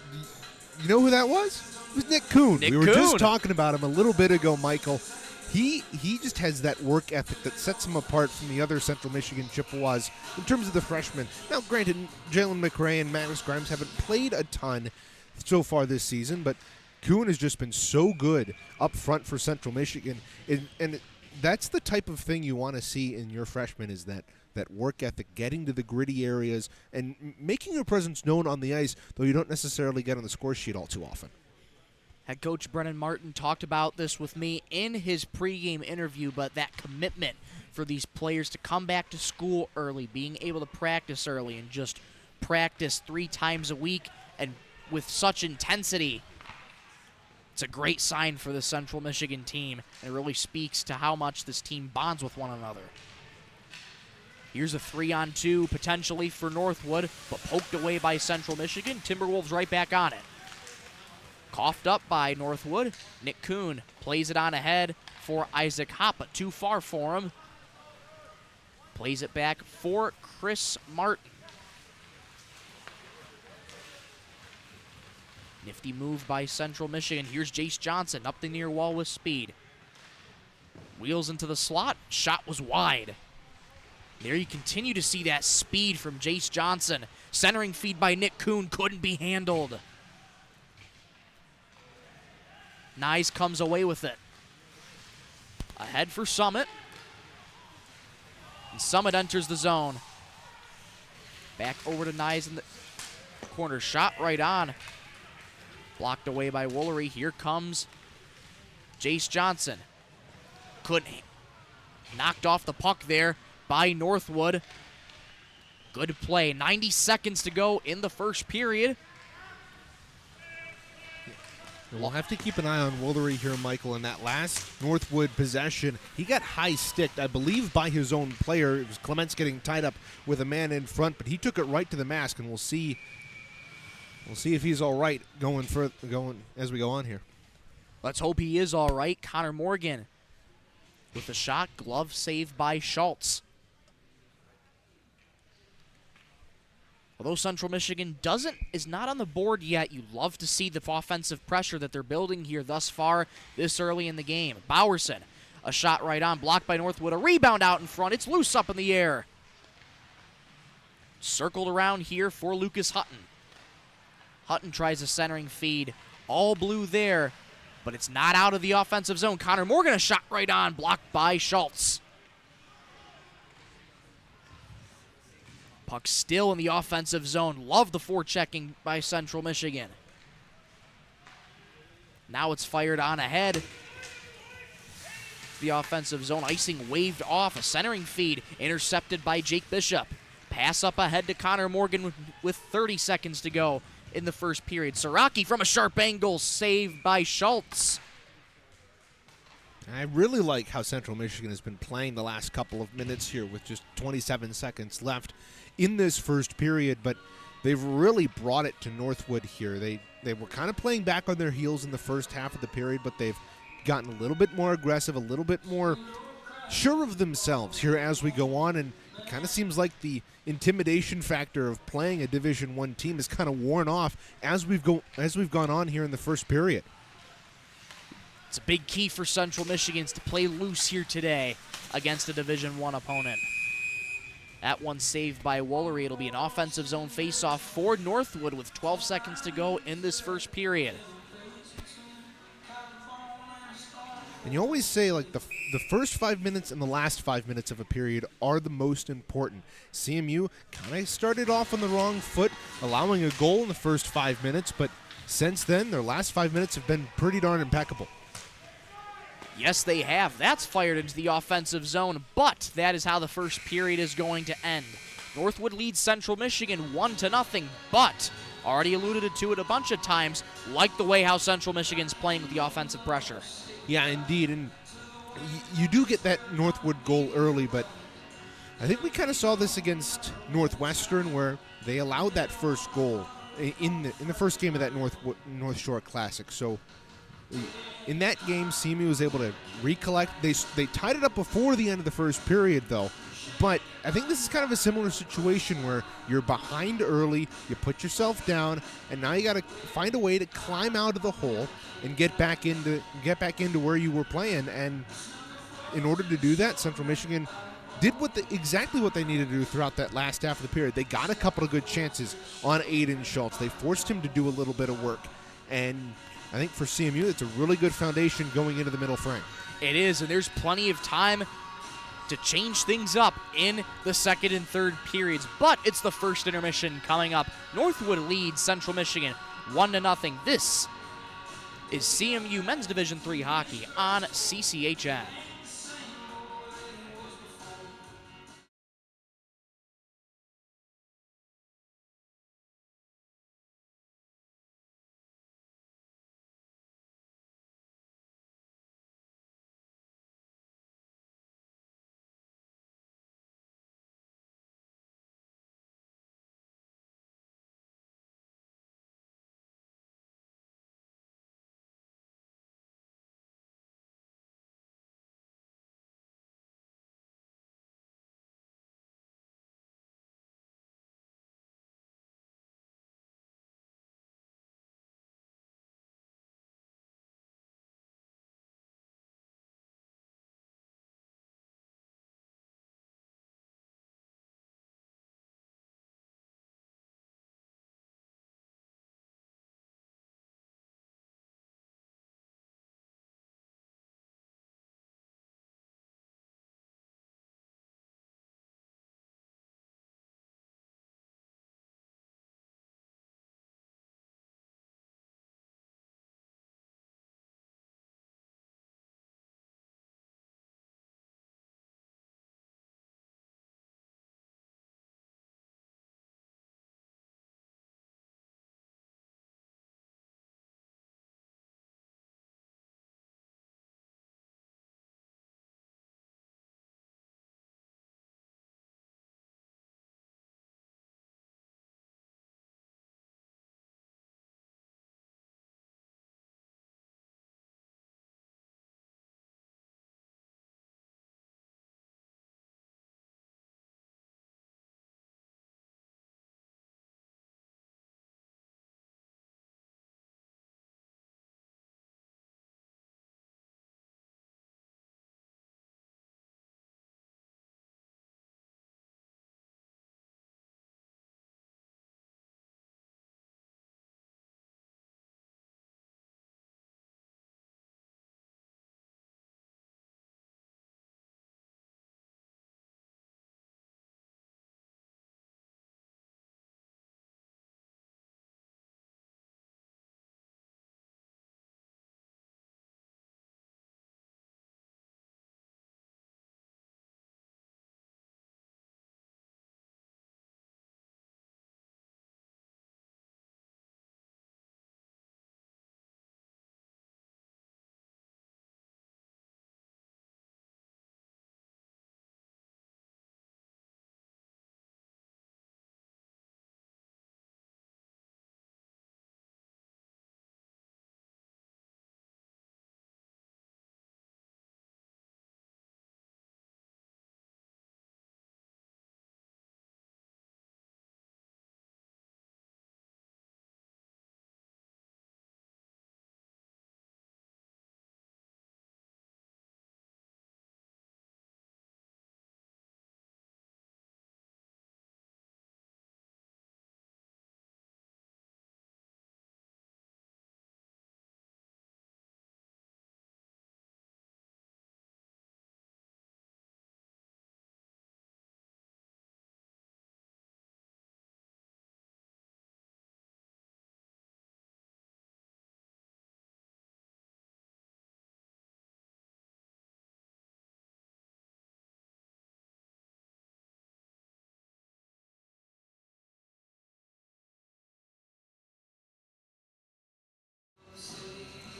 you know who that was? It was Nick Kuhn. Nick We were Kuhn. just talking about him a little bit ago, Michael. He just has that work ethic that sets him apart from the other Central Michigan Chippewas in terms of the freshmen. Now, granted, Jalen McRae and Magnus Grimes haven't played a ton so far this season, but Kuhn has just been so good up front for Central Michigan, and that's the type of thing you want to see in your freshmen, is that work ethic, getting to the gritty areas, and making your presence known on the ice, though you don't necessarily get on the score sheet all too often. Head coach Brennan Martin talked about this with me in his pregame interview, but that commitment for these players to come back to school early, being able to practice early, and just practice 3 times a week and with such intensity, it's a great sign for the Central Michigan team, and it really speaks to how much this team bonds with one another. Here's a 3-on-2 potentially for Northwood, but poked away by Central Michigan. Timberwolves right back on it. Coughed up by Northwood. Nick Kuhn plays it on ahead for Isaac Hopp, but too far for him. Plays it back for Chris Martin. Nifty move by Central Michigan. Here's Jace Johnson up the near wall with speed. Wheels into the slot. Shot was wide. There you continue to see that speed from Jace Johnson. Centering feed by Nick Kuhn couldn't be handled. Nyes comes away with it. Ahead for Summit. And Summit enters the zone. Back over to Nyes in the corner. Shot right on. Blocked away by Woolery. Here comes Jace Johnson. Couldn't. Knocked off the puck there by Northwood. Good play. 90 seconds to go in the first period. We'll have to keep an eye on Woolery here, Michael. In that last Northwood possession, he got high-sticked, I believe, by his own player. It was Clements getting tied up with a man in front, but he took it right to the mask, and we'll see if he's all right going as we go on here. Let's hope he is all right. Connor Morgan with a shot. Glove saved by Schultz. Although Central Michigan is not on the board yet, you love to see the offensive pressure that they're building here thus far this early in the game. Bowerson, a shot right on, blocked by Northwood. A rebound out in front. It's loose up in the air. Circled around here for Lucas Hutton. Hutton tries a centering feed. All blue there, but it's not out of the offensive zone. Connor Morgan, a shot right on, blocked by Schultz. Puck still in the offensive zone. Love the forechecking by Central Michigan. Now it's fired on ahead. The offensive zone. Icing waved off. A centering feed intercepted by Jake Bishop. Pass up ahead to Connor Morgan with 30 seconds to go in the first period. Siraki from a sharp angle, saved by Schultz. I really like how Central Michigan has been playing the last couple of minutes here with just 27 seconds left in this first period, but they've really brought it to Northwood here. They they were kind of playing back on their heels in the first half of the period, but they've gotten a little bit more aggressive, a little bit more sure of themselves here as we go on, and it kind of seems like the intimidation factor of playing a Division I team is kind of worn off as we've gone on here in the first period. It's a big key for Central Michigan to play loose here today against a Division I opponent. That one saved by Woolery. It'll be an offensive zone faceoff for Northwood with 12 seconds to go in this first period. And you always say, like, the first 5 minutes and the last 5 minutes of a period are the most important. CMU kind of started off on the wrong foot, allowing a goal in the first 5 minutes, but since then, their last 5 minutes have been pretty darn impeccable. Yes, they have. That's fired into the offensive zone, but that is how the first period is going to end. Northwood leads Central Michigan 1-0, but already alluded to it a bunch of times, like the way how Central Michigan's playing with the offensive pressure. Yeah, indeed, and you do get that Northwood goal early, but I think we kind of saw this against Northwestern, where they allowed that first goal in the first game of that North Shore Classic. So in that game, CMU was able to recollect. They tied it up before the end of the first period, though. But I think this is kind of a similar situation where you're behind early, you put yourself down, and now you got to find a way to climb out of the hole and get back into where you were playing. And in order to do that, Central Michigan did exactly what they needed to do throughout that last half of the period. They got a couple of good chances on Aiden Schultz. They forced him to do a little bit of work, and I think for CMU, it's a really good foundation going into the middle frame. It is, and there's plenty of time to change things up in the second and third periods, but it's the first intermission coming up. Northwood leads Central Michigan 1-0. This is CMU Men's Division III Hockey on CCHN.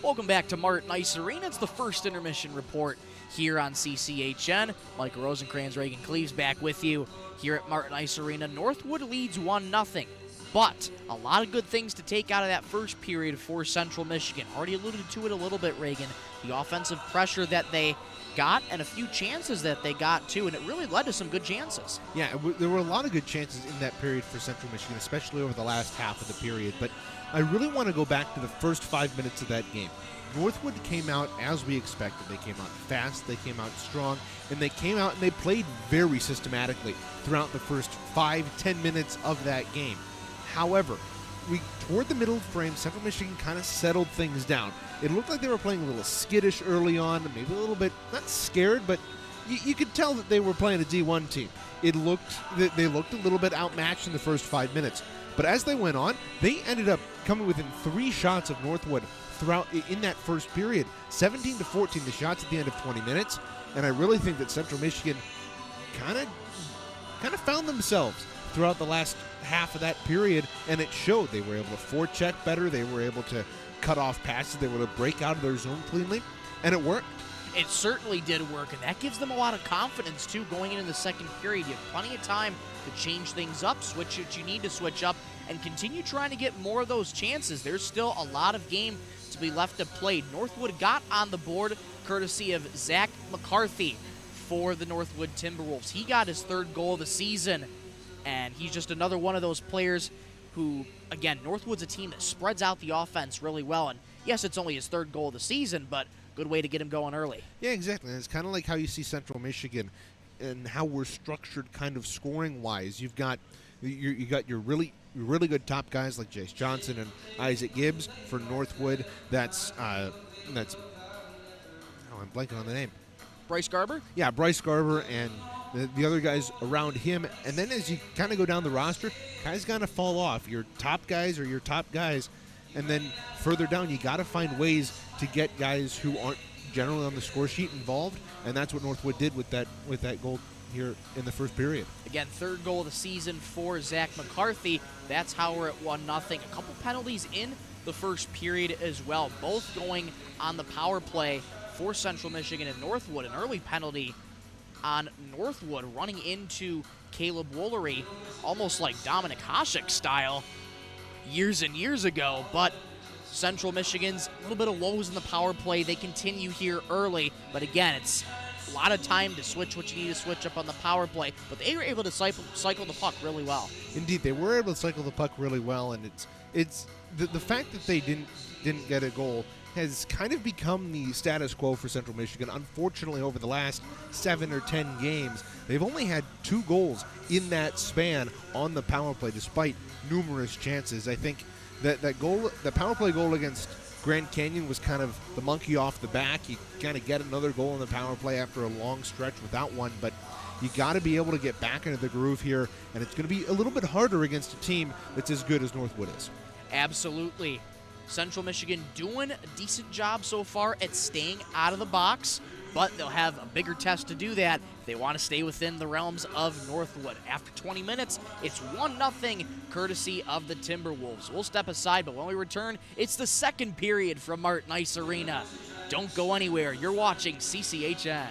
Welcome back to Martin Ice Arena. It's the first intermission report here on CCHN. Michael Rosencrans, Reagan Cleaves back with you here at Martin Ice Arena. Northwood leads 1-0, but a lot of good things to take out of that first period for Central Michigan. Already alluded to it a little bit, Reagan. The offensive pressure that they got and a few chances that they got too, and it really led to some good chances. Yeah, there were a lot of good chances in that period for Central Michigan, especially over the last half of the period. But I really want to go back to the first 5 minutes of that game. Northwood came out as we expected. They came out fast, they came out strong, and they came out and they played very systematically throughout the first 5-10 minutes of that game. However, toward the middle frame, Central Michigan kind of settled things down. It looked like they were playing a little skittish early on, maybe a little bit, not scared, but you could tell that they were playing a D1 team. They looked a little bit outmatched in the first 5 minutes. But as they went on, they ended up coming within 3 shots of Northwood throughout in that first period. 17-14, the shots at the end of 20 minutes. And I really think that Central Michigan kind of found themselves throughout the last half of that period, and it showed. They were able to forecheck better. They were able to cut off passes. They were able to break out of their zone cleanly, and it worked. It certainly did work, and that gives them a lot of confidence, too, going into the second period. You have plenty of time to change things up, switch what you need to switch up, and continue trying to get more of those chances. There's still a lot of game to be left to play. Northwood got on the board courtesy of Zach McCarthy for the Northwood Timberwolves. He got his 3rd goal of the season, and he's just another one of those players who, again, Northwood's a team that spreads out the offense really well, and yes, it's only his 3rd goal of the season, but good way to get him going early. Yeah, exactly. And it's kind of like how you see Central Michigan and how we're structured kind of scoring-wise. You got your really good top guys like Jace Johnson and Isaac Gibbs for Northwood. That's I'm blanking on the name. Bryce Garber? Yeah, Bryce Garber and the other guys around him. And then as you kind of go down the roster, guys kind of fall off. Your top guys are your top guys. And then further down, you got to find ways to get guys who aren't generally on the score sheet involved, and that's what Northwood did with that goal here in the first period. Again, 3rd goal of the season for Zach McCarthy. That's how we're at 1-0. A couple penalties in the first period as well, both going on the power play for Central Michigan and Northwood. An early penalty on Northwood running into Caleb Woolery, almost like Dominic Hasek style years and years ago, but Central Michigan's a little bit of woes in the power play. They continue here early, but again, it's a lot of time to switch what you need to switch up on the power play, but they were able to cycle the puck really well. Indeed, they were able to cycle the puck really well, and it's the fact that they didn't get a goal has kind of become the status quo for Central Michigan. Unfortunately, over the last 7 or 10 games, they've only had 2 goals in that span on the power play, despite numerous chances. I think that goal, the power play goal against Grand Canyon, was kind of the monkey off the back. You kind of get another goal in the power play after a long stretch without one, but you got to be able to get back into the groove here, and it's going to be a little bit harder against a team that's as good as Northwood is. Absolutely. Central Michigan doing a decent job so far at staying out of the box, but they'll have a bigger test to do that if they want to stay within the realms of Northwood. After 20 minutes, it's 1-0 courtesy of the Timberwolves. We'll step aside, but when we return, it's the second period from Martin Ice Arena. Don't go anywhere. You're watching CCHN.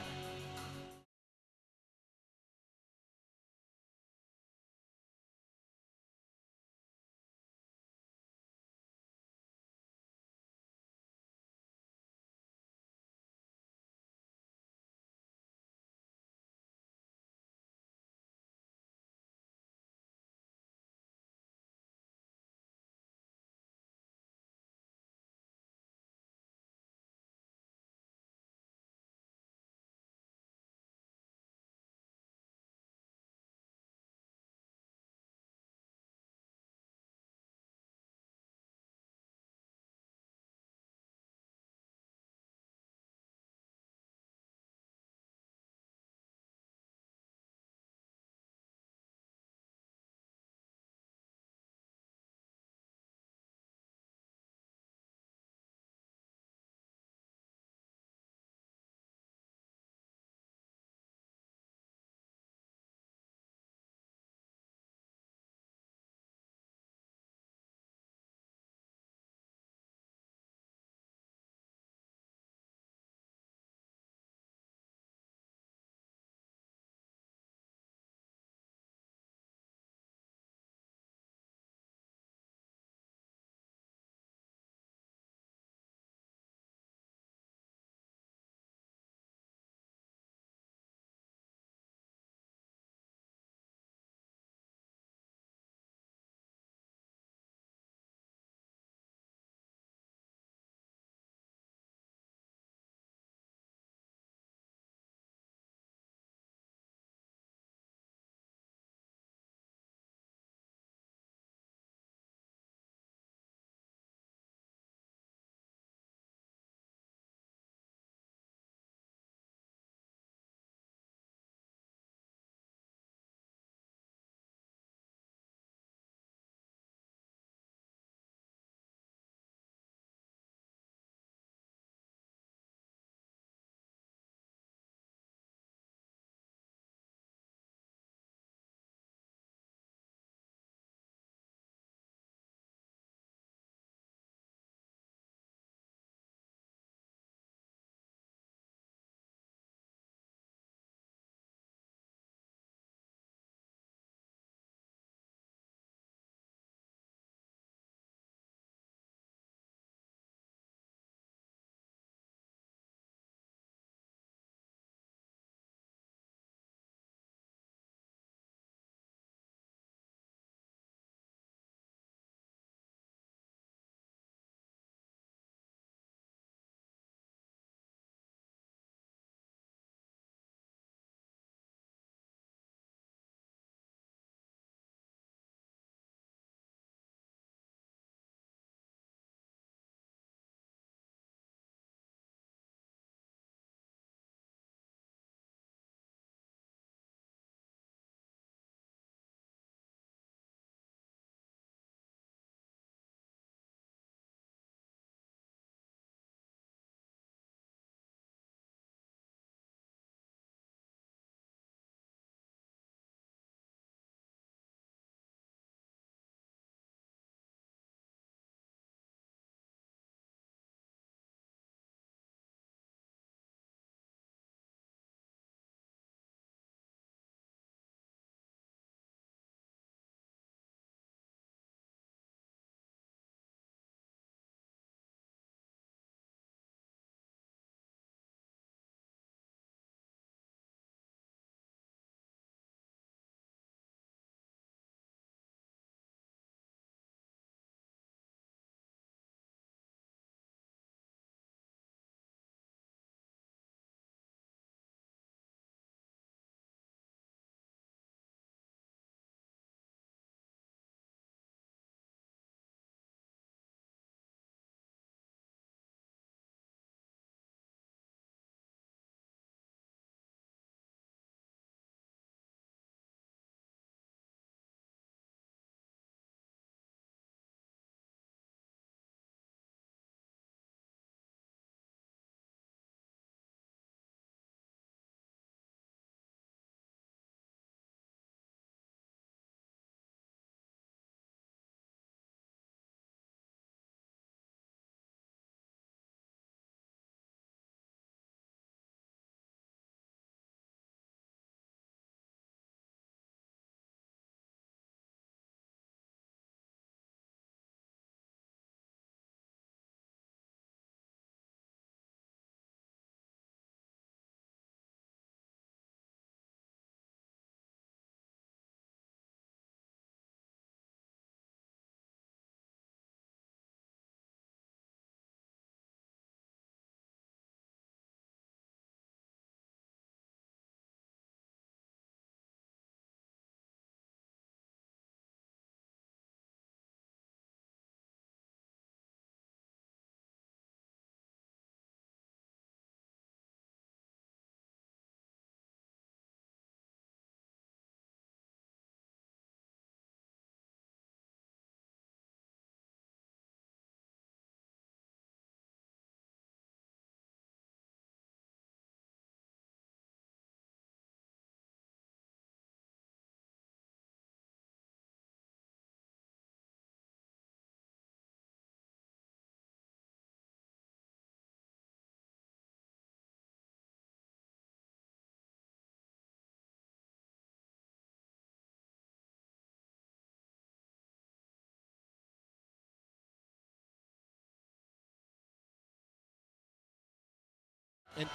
And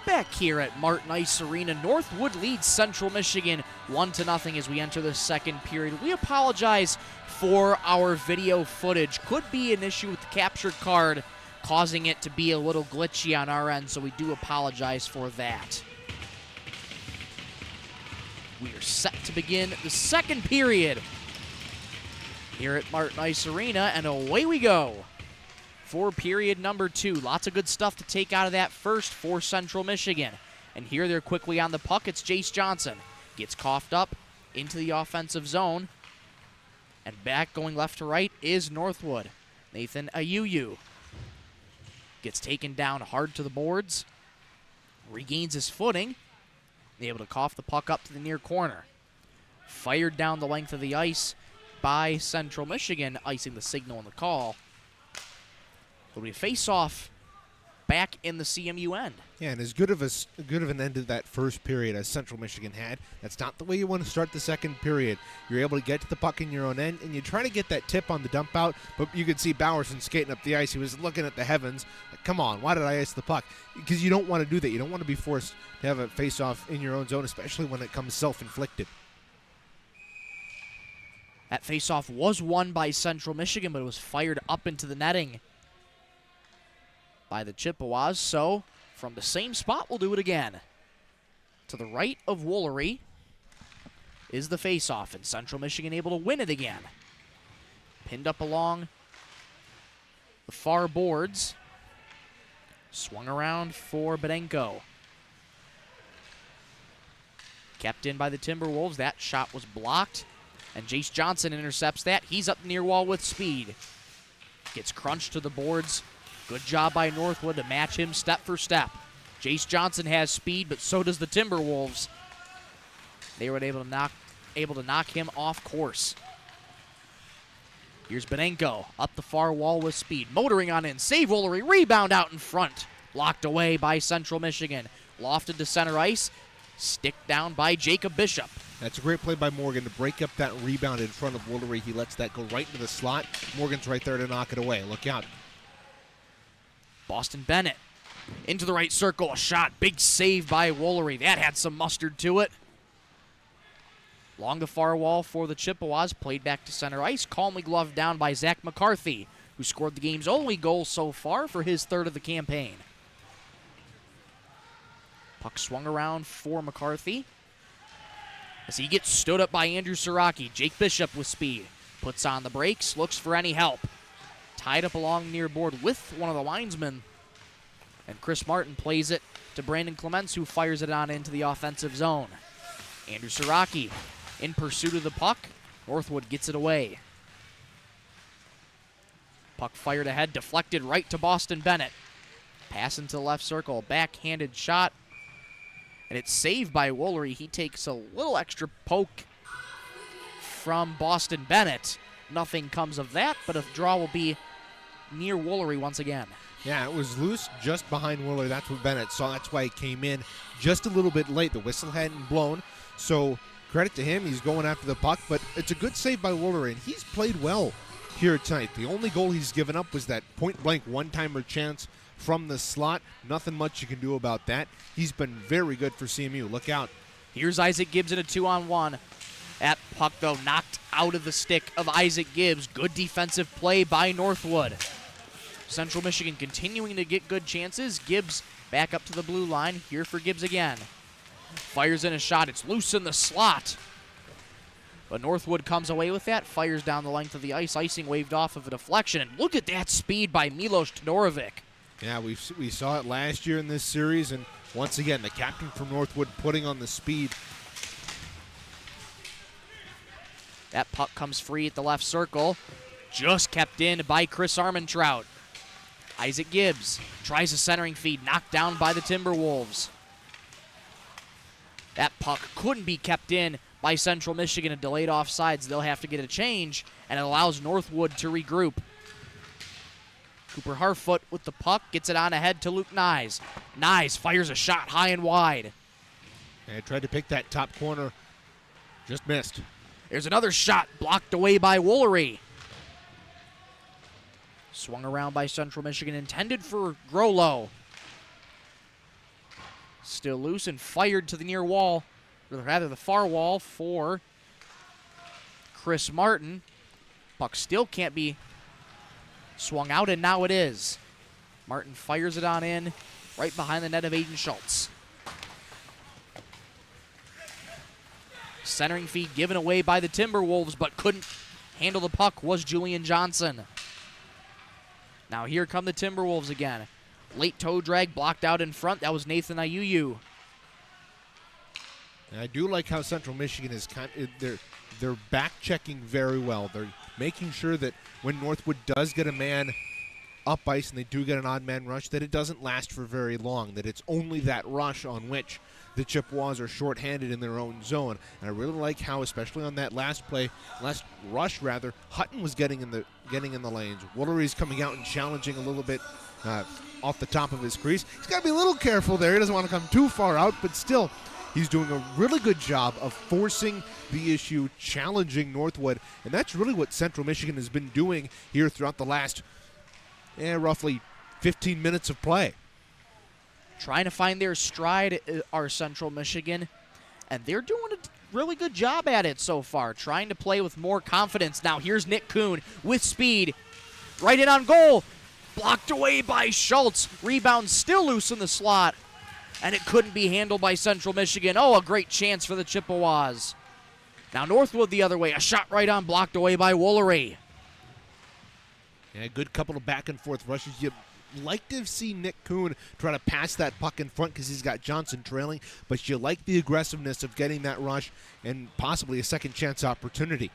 back here at Martin Ice Arena, Northwood leads Central Michigan 1-0 as we enter the second period. We apologize for our video footage. Could be an issue with the captured card, causing it to be a little glitchy on our end, so we do apologize for that. We are set to begin the second period here at Martin Ice Arena, and away we go for period number 2. Lots of good stuff to take out of that first for Central Michigan. And here they're quickly on the puck. It's Jace Johnson. Gets coughed up into the offensive zone. And back going left to right is Northwood. Nathan Ayuyu gets taken down hard to the boards. Regains his footing. Able to cough the puck up to the near corner. Fired down the length of the ice by Central Michigan, icing the signal and the call. It'll be a face-off back in the CMU end. Yeah, and as good of an end to that first period as Central Michigan had, that's not the way you want to start the second period. You're able to get to the puck in your own end, and you try to get that tip on the dump out, but you could see Bowerson skating up the ice. He was looking at the heavens. Like, come on, why did I ice the puck? Because you don't want to do that. You don't want to be forced to have a face-off in your own zone, especially when it comes self-inflicted. That face-off was won by Central Michigan, but it was fired up into the netting by the Chippewas. So, from the same spot, we'll do it again. To the right of Woolery is the face-off, and Central Michigan able to win it again. Pinned up along the far boards. Swung around for Bedenko. Kept in by the Timberwolves. That shot was blocked. And Jace Johnson intercepts that. He's up near wall with speed. Gets crunched to the boards. Good job by Northwood to match him step for step. Jace Johnson has speed, but so does the Timberwolves. They were able to knock him off course. Here's Benenko up the far wall with speed. Motoring on in. Save Woolery. Rebound out in front. Locked away by Central Michigan. Lofted to center ice. Stick down by Jacob Bishop. That's a great play by Morgan to break up that rebound in front of Woolery. He lets that go right into the slot. Morgan's right there to knock it away. Look out. Boston Bennett into the right circle. A shot. Big save by Woolery. That had some mustard to it. Along the far wall for the Chippewas. Played back to center ice. Calmly gloved down by Zach McCarthy, who scored the game's only goal so far for his third of the campaign. Puck swung around for McCarthy as he gets stood up by Andrew Siraki. Jake Bishop with speed. Puts on the brakes. Looks for any help. Tied up along near board with one of the linesmen. And Chris Martin plays it to Brandon Clements, who fires it on into the offensive zone. Andrew Siraki in pursuit of the puck. Northwood gets it away. Puck fired ahead, deflected right to Boston Bennett. Pass into the left circle, backhanded shot. And it's saved by Woolery. He takes a little extra poke from Boston Bennett. Nothing comes of that, but a draw will be near Woolery once again. Yeah, it was loose just behind Woolery. That's what Bennett saw. That's why it came in just a little bit late. The whistle hadn't blown, so credit to him. He's going after the puck, but it's a good save by Woolery, and he's played well here tonight. The only goal he's given up was that point-blank one-timer chance from the slot. Nothing much you can do about that. He's been very good for CMU. Look out. Here's Isaac Gibbs in a 2-on-1. That puck, though, knocked out of the stick of Isaac Gibbs. Good defensive play by Northwood. Central Michigan continuing to get good chances. Gibbs back up to the blue line. Here for Gibbs again. Fires in a shot. It's loose in the slot. But Northwood comes away with that. Fires down the length of the ice. Icing waved off of a deflection. And look at that speed by Milos Todorovic. Yeah, we saw it last year in this series, and once again, the captain from Northwood putting on the speed. That puck comes free at the left circle. Just kept in by Chris Armentrout. Isaac Gibbs tries a centering feed, knocked down by the Timberwolves. That puck couldn't be kept in by Central Michigan, and delayed offsides. They'll have to get a change, and it allows Northwood to regroup. Cooper Harfoot with the puck, gets it on ahead to Luke Nyes. Nyes fires a shot high and wide. And tried to pick that top corner, just missed. There's another shot blocked away by Woolery. Swung around by Central Michigan, intended for Grolo. Still loose and fired to the near wall, or rather the far wall for Chris Martin. Puck still can't be swung out, and now it is. Martin fires it on in, right behind the net of Aiden Schultz. Centering feed given away by the Timberwolves, but couldn't handle the puck was Julian Johnson. Now here come the Timberwolves again. Late toe drag blocked out in front. That was Nathan Ayuyu. And I do like how Central Michigan is they're back checking very well. They're making sure that when Northwood does get a man up ice and they do get an odd man rush, that it doesn't last for very long, that it's only that rush on which the Chippewas are shorthanded in their own zone. And I really like how, especially on that last rush, Hutton was getting in the lanes. Woolery's coming out and challenging a little bit off the top of his crease. He's got to be a little careful there. He doesn't want to come too far out, but still, he's doing a really good job of forcing the issue, challenging Northwood, and that's really what Central Michigan has been doing here throughout the last roughly 15 minutes of play. Trying to find their stride are Central Michigan, and they're doing a really good job at it so far, trying to play with more confidence. Now here's Nick Kuhn with speed, right in on goal, blocked away by Schultz. Rebound still loose in the slot, and it couldn't be handled by Central Michigan. Oh, a great chance for the Chippewas. Now Northwood the other way, a shot right on, blocked away by Woolery. Yeah, a good couple of back and forth rushes. You like to see Nick Kuhn try to pass that puck in front because he's got Johnson trailing, but you like the aggressiveness of getting that rush and possibly a second chance opportunity.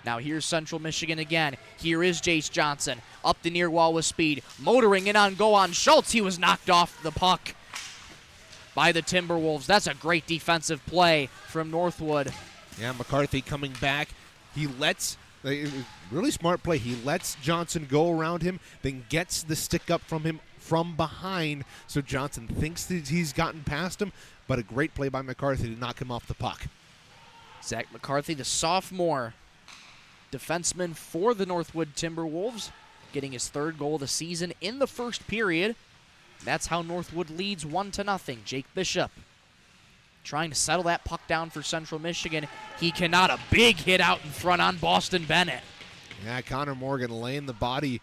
Now here's Central Michigan again. Here is Jace Johnson up the near wall with speed, motoring in on go on Schultz. He was knocked off the puck by the Timberwolves. That's a great defensive play from Northwood. Yeah, McCarthy coming back. He lets, really smart play, he lets Johnson go around him, then gets the stick up from him from behind, so Johnson thinks that he's gotten past him, but a great play by McCarthy to knock him off the puck. Zach McCarthy, the sophomore defenseman for the Northwood Timberwolves, getting his third goal of the season in the first period. That's how Northwood leads 1-0. Jake Bishop trying to settle that puck down for Central Michigan. He cannot. A big hit out in front on Boston Bennett. Yeah, Connor Morgan laying the body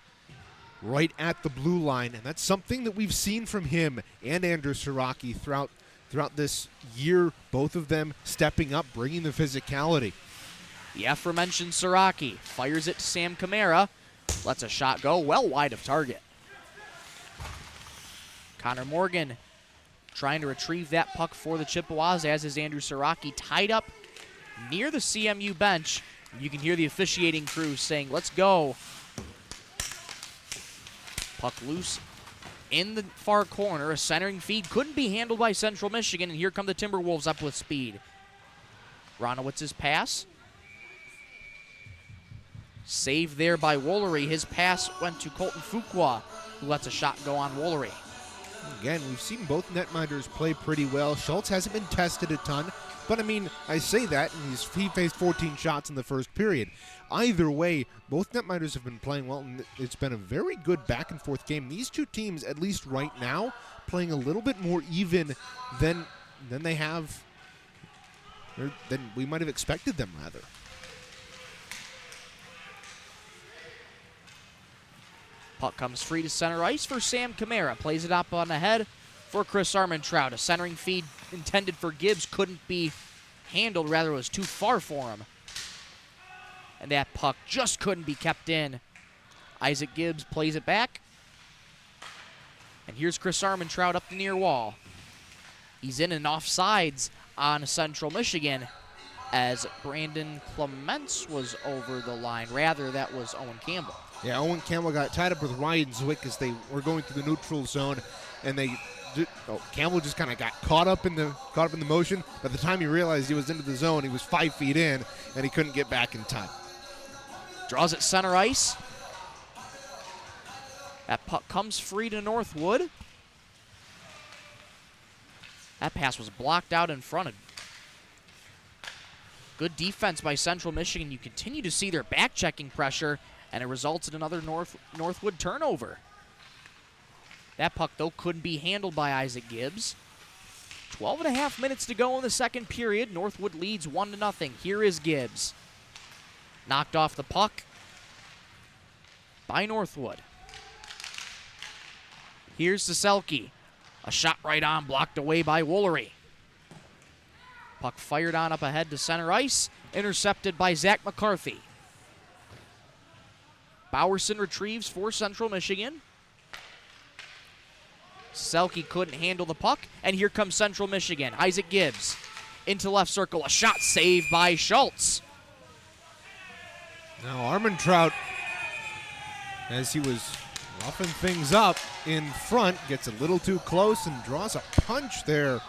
right at the blue line, and that's something that we've seen from him and Andrew Siraki throughout this year, both of them stepping up, bringing the physicality. The aforementioned Siraki fires it to Sam Camara, lets a shot go well wide of target. Connor Morgan trying to retrieve that puck for the Chippewas, as is Andrew Siraki, tied up near the CMU bench. You can hear the officiating crew saying, let's go. Puck loose in the far corner. A centering feed couldn't be handled by Central Michigan, and here come the Timberwolves up with speed. Ronowitz's pass. Saved there by Woolery. His pass went to Colton Fuqua, who lets a shot go on Woolery. Again, we've seen both netminders play pretty well. Schultz hasn't been tested a ton, but I mean, I say that, and he faced 14 shots in the first period. Either way, both netminders have been playing well, and it's been a very good back-and-forth game. These two teams, at least right now, playing a little bit more even than they have, or than we might have expected them, rather. Puck comes free to center ice for Sam Camara. Plays it up on ahead for Chris Armentrout. A centering feed intended for Gibbs couldn't be handled. Rather, it was too far for him. And that puck just couldn't be kept in. Isaac Gibbs plays it back. And here's Chris Armentrout up the near wall. He's in and offsides on Central Michigan as Brandon Clements was over the line. Rather, that was Owen Campbell. Yeah, Owen Campbell got tied up with Ryan Zwick as they were going through the neutral zone, and Campbell just kind of got caught up in the motion. By the time he realized he was into the zone, he was 5 feet in, and he couldn't get back in time. Draws it center ice. That puck comes free to Northwood. That pass was blocked out in front of. Good defense by Central Michigan. You continue to see their back-checking pressure, and it results in another Northwood turnover. That puck, though, couldn't be handled by Isaac Gibbs. 12 and a half minutes to go in the second period. Northwood leads 1-0. Here is Gibbs. Knocked off the puck by Northwood. Here's Selke. A shot right on, blocked away by Woolery. Puck fired on up ahead to center ice. Intercepted by Zach McCarthy. Bowerson retrieves for Central Michigan. Selke couldn't handle the puck, and here comes Central Michigan. Isaac Gibbs into left circle. A shot saved by Schultz. Now Armentrout, as he was roughing things up in front, gets a little too close and draws a punch there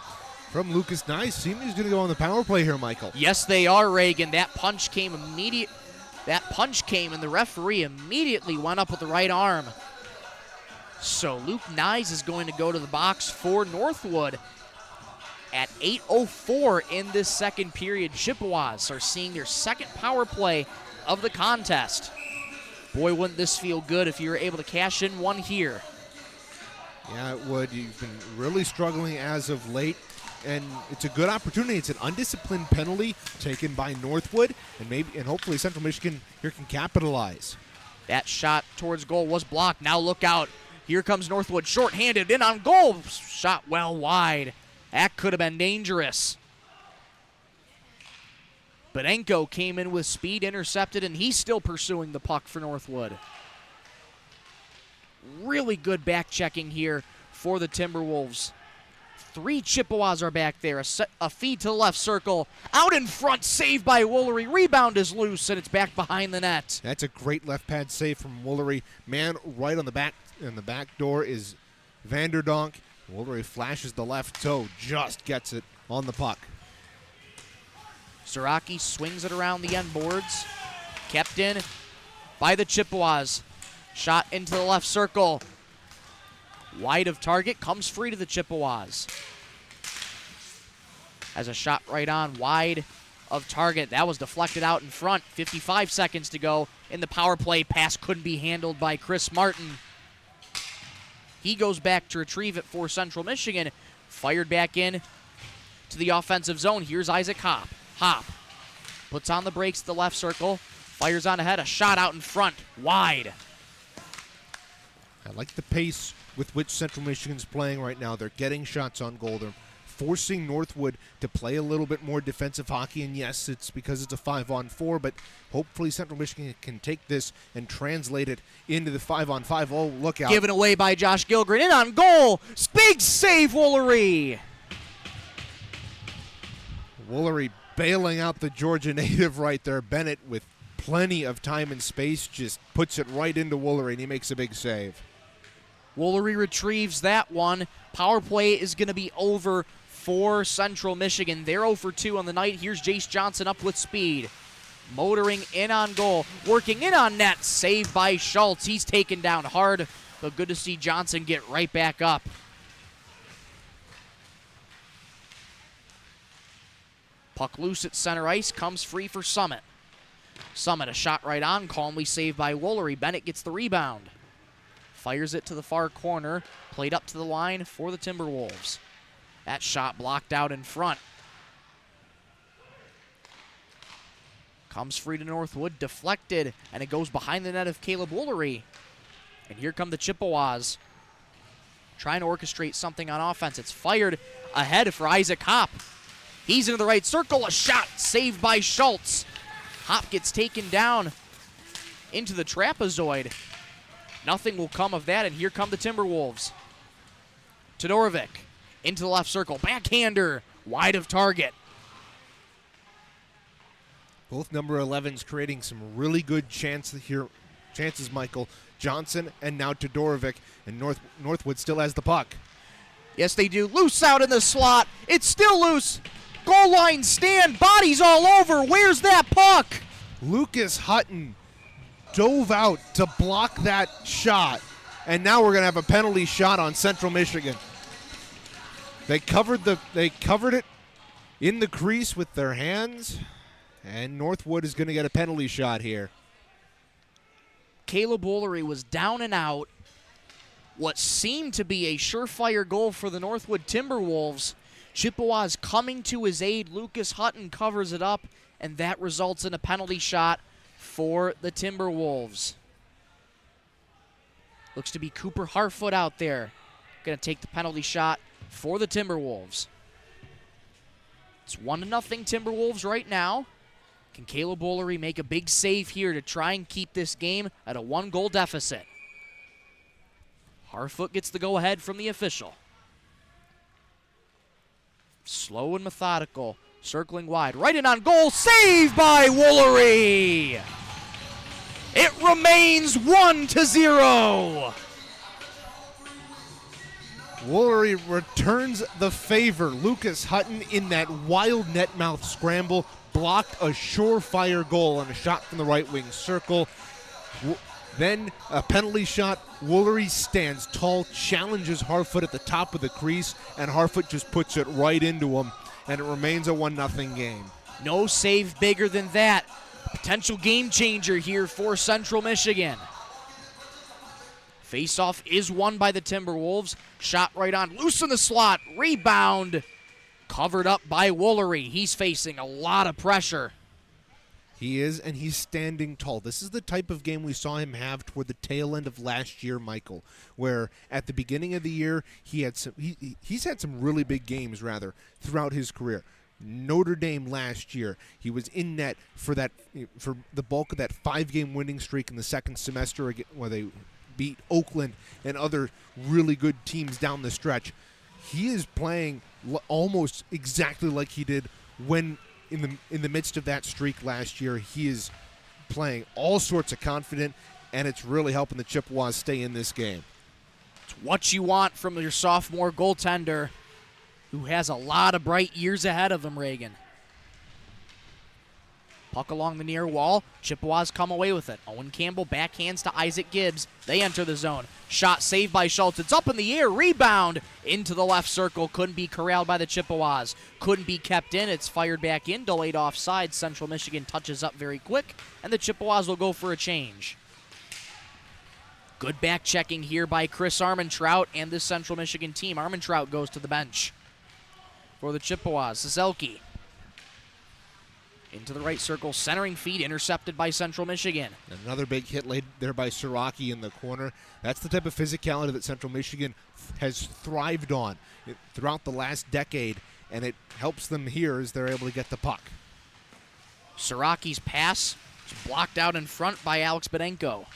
from Lucas Nice. Seems he's going to go on the power play here, Michael. Yes, they are, Reagan. That punch came and the referee immediately went up with the right arm. So Luke Nyes is going to go to the box for Northwood at 8:04 in this second period. Chippewas are seeing their second power play of the contest. Boy, wouldn't this feel good if you were able to cash in one here. Yeah, it would. You've been really struggling as of late, and it's a good opportunity. It's an undisciplined penalty taken by Northwood, and hopefully Central Michigan here can capitalize. That shot towards goal was blocked. Now look out. Here comes Northwood, shorthanded, in on goal. Shot well wide. That could have been dangerous. Bedenko came in with speed, intercepted, and he's still pursuing the puck for Northwood. Really good back checking here for the Timberwolves. 3 Chippewas are back there. A feed to the left circle. Out in front, saved by Woolery. Rebound is loose, and it's back behind the net. That's a great left pad save from Woolery. Man right on the back, and the back door is Vanderdonk. Woolery flashes the left toe, just gets it on the puck. Zaraki swings it around the end boards. Kept in by the Chippewas. Shot into the left circle. Wide of target, comes free to the Chippewas. As a shot right on, wide of target. That was deflected out in front. 55 seconds to go in the power play. Pass couldn't be handled by Chris Martin. He goes back to retrieve it for Central Michigan. Fired back in to the offensive zone. Here's Isaac Hop. Hop puts on the brakes to the left circle. Fires on ahead. A shot out in front. Wide. I like the pace with which Central Michigan's playing right now. They're getting shots on goal. They're forcing Northwood to play a little bit more defensive hockey. And yes, it's because it's a 5-on-4, but hopefully Central Michigan can take this and translate it into the 5-on-5. Oh, look out. Given away by Josh Gilgren. In on goal. Big save, Woolery. Woolery bailing out the Georgia native right there. Bennett, with plenty of time and space, just puts it right into Woolery, and he makes a big save. Woolery retrieves that one. Power play is going to be over for Central Michigan. They're 0 for 2 on the night. Here's Jace Johnson up with speed. Motoring in on goal. Working in on net. Saved by Schultz. He's taken down hard, but good to see Johnson get right back up. Puck loose at center ice. Comes free for Summit. Summit, a shot right on. Calmly saved by Woolery. Bennett gets the rebound. Fires it to the far corner. Played up to the line for the Timberwolves. That shot blocked out in front. Comes free to Northwood. Deflected. And it goes behind the net of Caleb Woolery. And here come the Chippewas. Trying to orchestrate something on offense. It's fired ahead for Isaac Hop. He's into the right circle. A shot saved by Schultz. Hop gets taken down into the trapezoid. Nothing will come of that, and here come the Timberwolves. Todorovic into the left circle. Backhander, wide of target. Both number 11s creating some really good chances, Michael. Johnson and now Todorovic, and Northwood still has the puck. Yes, they do. Loose out in the slot. It's still loose. Goal line stand. Bodies all over. Where's that puck? Lucas Hutton dove out to block that shot, and now we're going to have a penalty shot on Central Michigan. They covered it in the crease with their hands, and Northwood is going to get a penalty shot here. Caleb Woolery was down and out. What seemed to be a surefire goal for the Northwood Timberwolves Chippewas coming to his aid. Lucas Hutton covers it up, and that results in a penalty shot for the Timberwolves. Looks to be Cooper Harfoot out there. Going to take the penalty shot for the Timberwolves. It's 1-0 Timberwolves right now. Can Caleb Woolery make a big save here to try and keep this game at a 1-goal deficit? Harfoot gets the go-ahead from the official. Slow and methodical, circling wide. Right in on goal, saved by Woolery! It remains 1-0. Woolery returns the favor. Lucas Hutton in that wild net mouth scramble blocked a surefire goal on a shot from the right wing circle. Then a penalty shot. Woolery stands tall, challenges Harfoot at the top of the crease, and Harfoot just puts it right into him, and it remains a 1-0 game. No save bigger than that. Potential game changer here for Central Michigan. Faceoff is won by the Timberwolves. Shot right on, loose in the slot. Rebound covered up by Woolery. He's facing a lot of pressure. He is, and he's standing tall. This is the type of game we saw him have toward the tail end of last year, Michael, where at the beginning of the year he's had some really big games, rather, throughout his career. Notre Dame last year, he was in net for the bulk of that 5-game winning streak in the second semester where they beat Oakland and other really good teams down the stretch. He is playing almost exactly like he did when in the midst of that streak last year. He is playing all sorts of confident, and it's really helping the Chippewas stay in this game. It's what you want from your sophomore goaltender, who has a lot of bright years ahead of him, Reagan. Puck along the near wall. Chippewas come away with it. Owen Campbell backhands to Isaac Gibbs. They enter the zone. Shot saved by Schultz. It's up in the air. Rebound into the left circle. Couldn't be corralled by the Chippewas. Couldn't be kept in. It's fired back in. Delayed offside. Central Michigan touches up very quick, and the Chippewas will go for a change. Good back checking here by Chris Armentrout and this Central Michigan team. Armentrout goes to the bench for the Chippewas. Zazelki into the right circle, centering feed, intercepted by Central Michigan. Another big hit laid there by Siraki in the corner. That's the type of physicality that Central Michigan has thrived on throughout the last decade, and it helps them here as they're able to get the puck. Siraki's pass is blocked out in front by Alex Bedenko.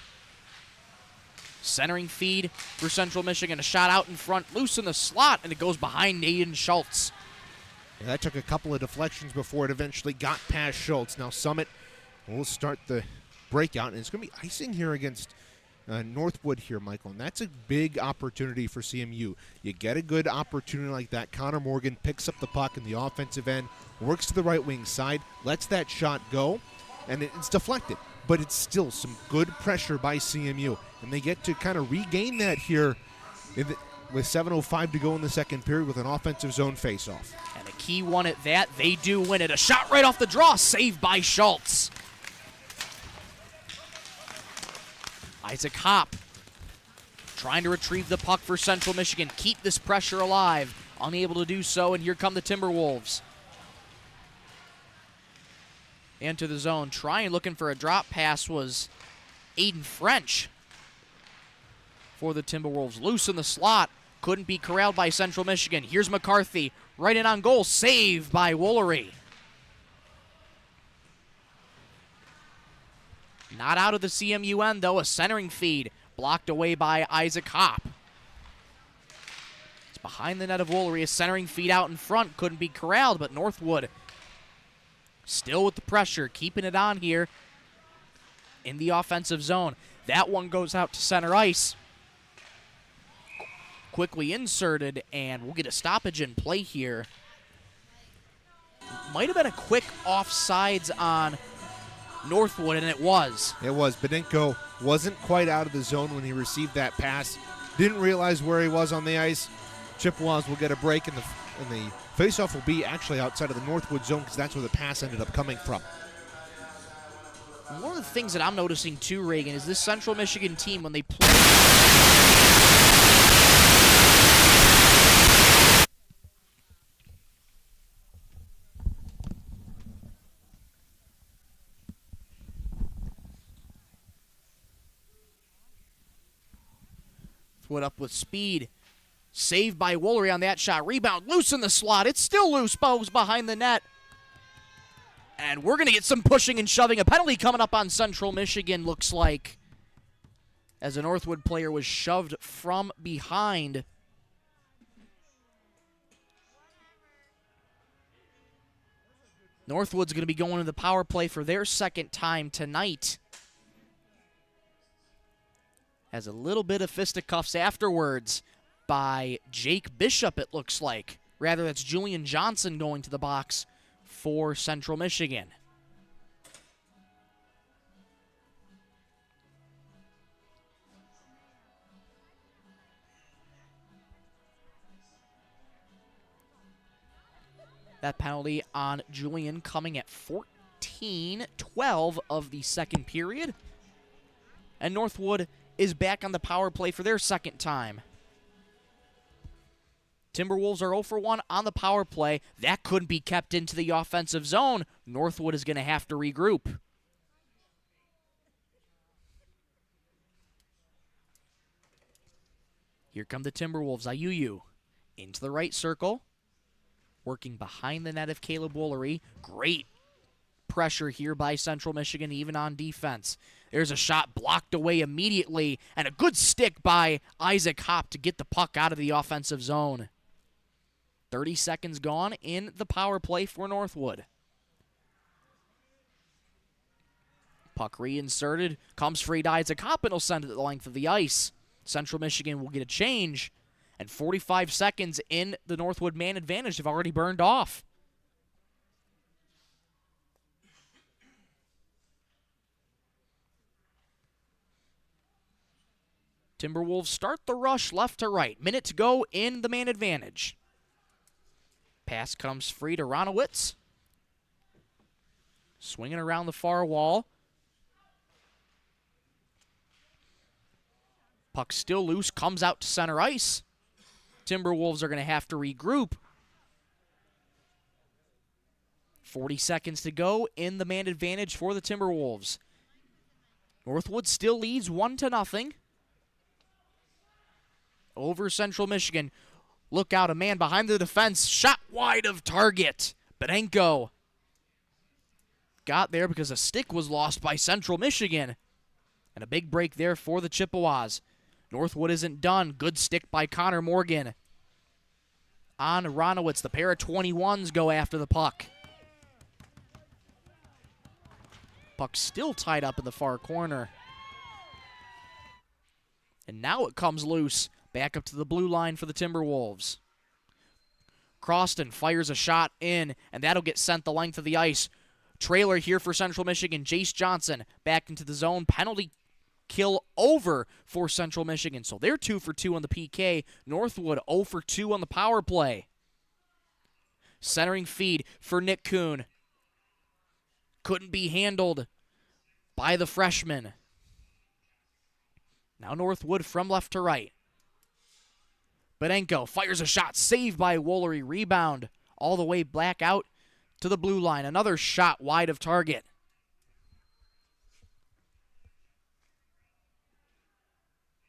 Centering feed for Central Michigan. A shot out in front, loose in the slot, and it goes behind Naden Schultz. Yeah, that took a couple of deflections before it eventually got past Schultz. Now Summit will start the breakout, and it's going to be icing here against Northwood here, Michael, and that's a big opportunity for CMU. You get a good opportunity like that. Connor Morgan picks up the puck in the offensive end, works to the right wing side, lets that shot go, and it's deflected. But it's still some good pressure by CMU, and they get to kind of regain that here with 7:05 to go in the second period with an offensive zone faceoff. And a key one at that. They do win it. A shot right off the draw, saved by Schultz. Isaac Hopp trying to retrieve the puck for Central Michigan. Keep this pressure alive. Unable to do so, and here come the Timberwolves. Into the zone, looking for a drop pass was Aiden French for the Timberwolves. Loose in the slot, couldn't be corralled by Central Michigan. Here's McCarthy, right in on goal, saved by Woolery. Not out of the CMU end, though. A centering feed blocked away by Isaac Hopp. It's behind the net of Woolery. A centering feed out in front, couldn't be corralled, but Northwood still with the pressure, keeping it on here in the offensive zone. That one goes out to center ice. Quickly inserted, and we'll get a stoppage in play here. Might have been a quick offsides on Northwood, and it was. It was. Bedenko wasn't quite out of the zone when he received that pass. Didn't realize where he was on the ice. Chippewas will get a break, and the faceoff will be actually outside of the Northwood zone because that's where the pass ended up coming from. One of the things that I'm noticing too, Reagan, is this Central Michigan team, when they play... Northwood up with speed. Saved by Woolery on that shot. Rebound loose in the slot. It's still loose. Bows behind the net. And we're going to get some pushing and shoving. A penalty coming up on Central Michigan, looks like, as a Northwood player was shoved from behind. Northwood's going to be going to the power play for their second time tonight. Has a little bit of fisticuffs afterwards by Jake Bishop, it looks like. Rather, that's Julian Johnson going to the box for Central Michigan. That penalty on Julian coming at 14-12 of the second period. And Northwood is back on the power play for their second time. Timberwolves are 0 for 1 on the power play. That couldn't be kept into the offensive zone. Northwood is going to have to regroup. Here come the Timberwolves. Ayuyu into the right circle. Working behind the net of Caleb Woolery. Great pressure here by Central Michigan, even on defense. There's a shot blocked away immediately, and a good stick by Isaac Hopp to get the puck out of the offensive zone. 30 seconds gone in the power play for Northwood. Puck reinserted, comes free to Isaac Hopp, and will send it the length of the ice. Central Michigan will get a change, and 45 seconds in the Northwood man advantage have already burned off. Timberwolves start the rush left to right. Minute to go in the man advantage. Pass comes free to Ronowitz. Swinging around the far wall. Puck still loose, comes out to center ice. Timberwolves are going to have to regroup. 40 seconds to go in the man advantage for the Timberwolves. Northwood still leads 1-0 over Central Michigan. Look out, a man behind the defense. Shot wide of target. Bedenko got there because a stick was lost by Central Michigan. And a big break there for the Chippewas. Northwood isn't done. Good stick by Connor Morgan. On Ronowitz, the pair of 21s go after the puck. Puck still tied up in the far corner. And now it comes loose. Back up to the blue line for the Timberwolves. Croston fires a shot in, and that'll get sent the length of the ice. Trailer here for Central Michigan. Jace Johnson back into the zone. Penalty kill over for Central Michigan. So they're 2 for 2 on the PK. Northwood 0 for 2 on the power play. Centering feed for Nick Kuhn. Couldn't be handled by the freshman. Now Northwood from left to right. Bedenko fires a shot, saved by Woolery. Rebound all the way back out to the blue line. Another shot wide of target.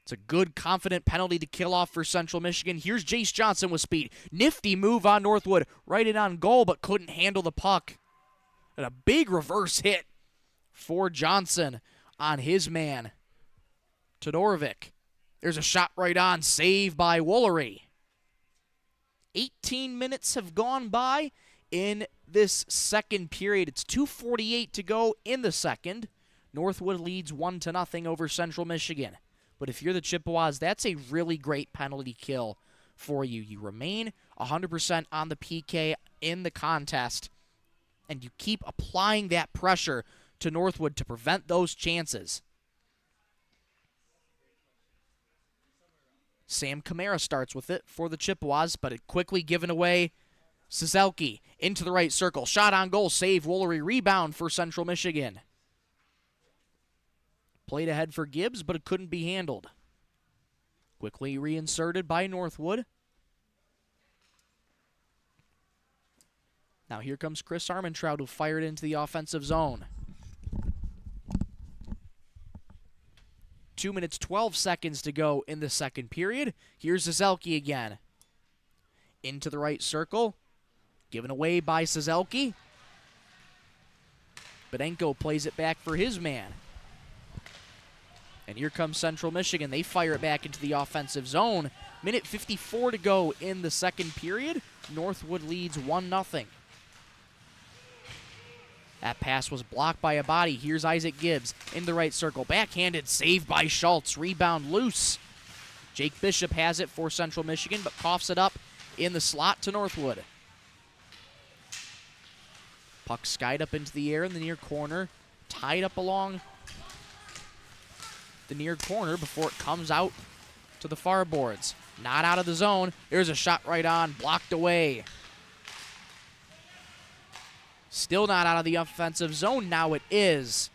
It's a good, confident penalty to kill off for Central Michigan. Here's Jace Johnson with speed. Nifty move on Northwood. Right in on goal, but couldn't handle the puck. And a big reverse hit for Johnson on his man, Todorovic. There's a shot right on, saved by Woolery. 18 minutes have gone by in this second period. It's 2:48 to go in the second. Northwood leads 1-0 over Central Michigan. But if you're the Chippewas, that's a really great penalty kill for you. You remain 100% on the PK in the contest, and you keep applying that pressure to Northwood to prevent those chances. Sam Kamara starts with it for the Chippewas, but it quickly given away. Cizelki into the right circle. Shot on goal, save. Woolery rebound for Central Michigan. Played ahead for Gibbs, but it couldn't be handled. Quickly reinserted by Northwood. Now here comes Chris Armentrout, who fired into the offensive zone. 2 minutes 12 seconds to go in the second period. Here's Zazelki again. Into the right circle. Given away by Zazelki. Bedenko plays it back for his man. And here comes Central Michigan. They fire it back into the offensive zone. Minute 54 to go in the second period. Northwood leads 1-0. That pass was blocked by a body. Here's Isaac Gibbs in the right circle. Backhanded save by Schultz. Rebound loose. Jake Bishop has it for Central Michigan, but coughs it up in the slot to Northwood. Puck skied up into the air in the near corner. Tied up along the near corner before it comes out to the far boards. Not out of the zone. There's a shot right on. Blocked away. Still not out of the offensive zone. Now it is.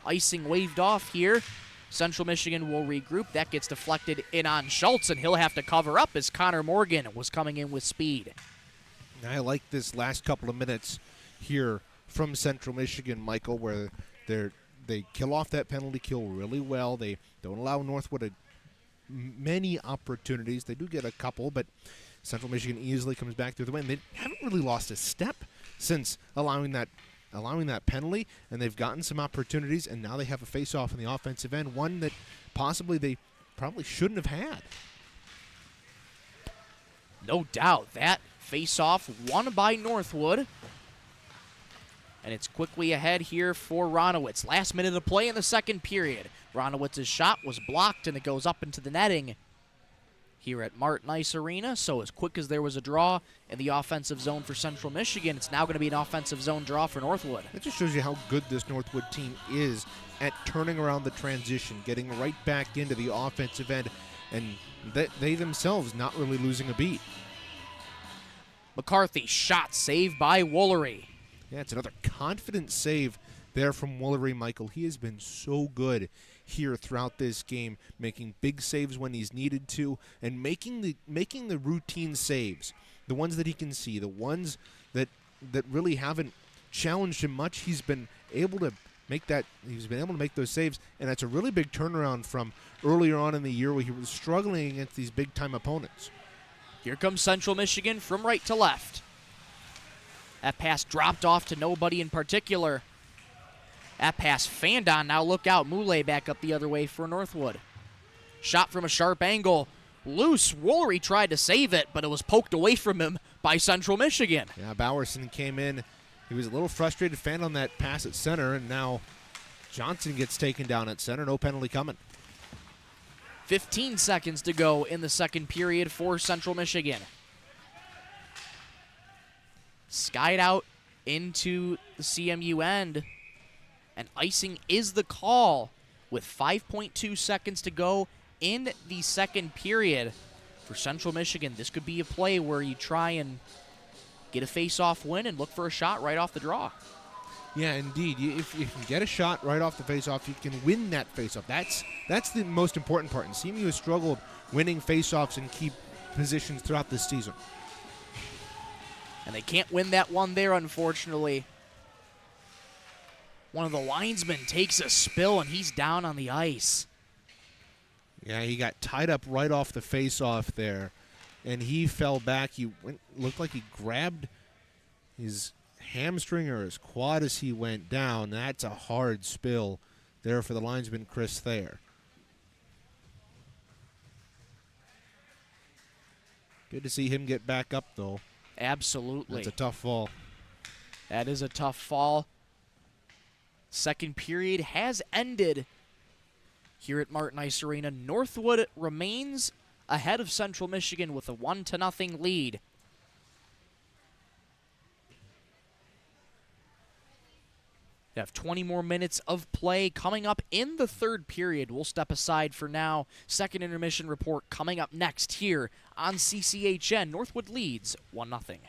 Icing waved off here. Central Michigan will regroup. That gets deflected in on Schultz, and he'll have to cover up as Connor Morgan was coming in with speed. I like this last couple of minutes here from Central Michigan, Michael, where they kill off that penalty kill really well. They don't allow Northwood many opportunities. They do get a couple, but Central Michigan easily comes back through the win. They haven't really lost a step since allowing that penalty, and they've gotten some opportunities, and now they have a face-off in the offensive end, one that possibly they probably shouldn't have had. No doubt. That face-off won by Northwood. And it's quickly ahead here for Ronowitz. Last minute of play in the second period. Ronowitz's shot was blocked, and it goes up into the netting here at Martin Ice Arena. So as quick as there was a draw in the offensive zone for Central Michigan, it's now going to be an offensive zone draw for Northwood. That just shows you how good this Northwood team is at turning around the transition, getting right back into the offensive end, and they themselves not really losing a beat. McCarthy, shot saved by Woolery. Yeah, it's another confident save there from Woolery, Michael. He has been so good here throughout this game, making big saves when he's needed to, and making the routine saves, the ones that he can see, the ones that really haven't challenged him much. He's been able to make that. He's been able to make those saves, and that's a really big turnaround from earlier on in the year where he was struggling against these big-time opponents. Here comes Central Michigan from right to left. That pass dropped off to nobody in particular. That pass fanned on. Now look out. Moulet back up the other way for Northwood. Shot from a sharp angle. Loose. Woolery tried to save it, but it was poked away from him by Central Michigan. Yeah, Bowerson came in. He was a little frustrated, fanned on that pass at center, and now Johnson gets taken down at center. No penalty coming. 15 seconds to go in the second period for Central Michigan. Skied out into the CMU end, and icing is the call with 5.2 seconds to go in the second period. For Central Michigan, this could be a play where you try and get a face-off win and look for a shot right off the draw. Yeah, indeed. If you can get a shot right off the face-off, you can win that face-off. That's the most important part. And CMU has struggled winning face-offs in key positions throughout this season. And they can't win that one there, unfortunately. One of the linesmen takes a spill, and he's down on the ice. Yeah, he got tied up right off the face-off there, and he fell back. Looked like he grabbed his hamstring or his quad as he went down. That's a hard spill there for the linesman, Chris Thayer. Good to see him get back up, though. Absolutely. That's a tough fall. That is a tough fall. Second period has ended here at Martin Ice Arena. Northwood remains ahead of Central Michigan with a 1-0 lead. They have 20 more minutes of play coming up in the third period. We'll step aside for now. Second intermission report coming up next here on CCHN. Northwood leads 1-0.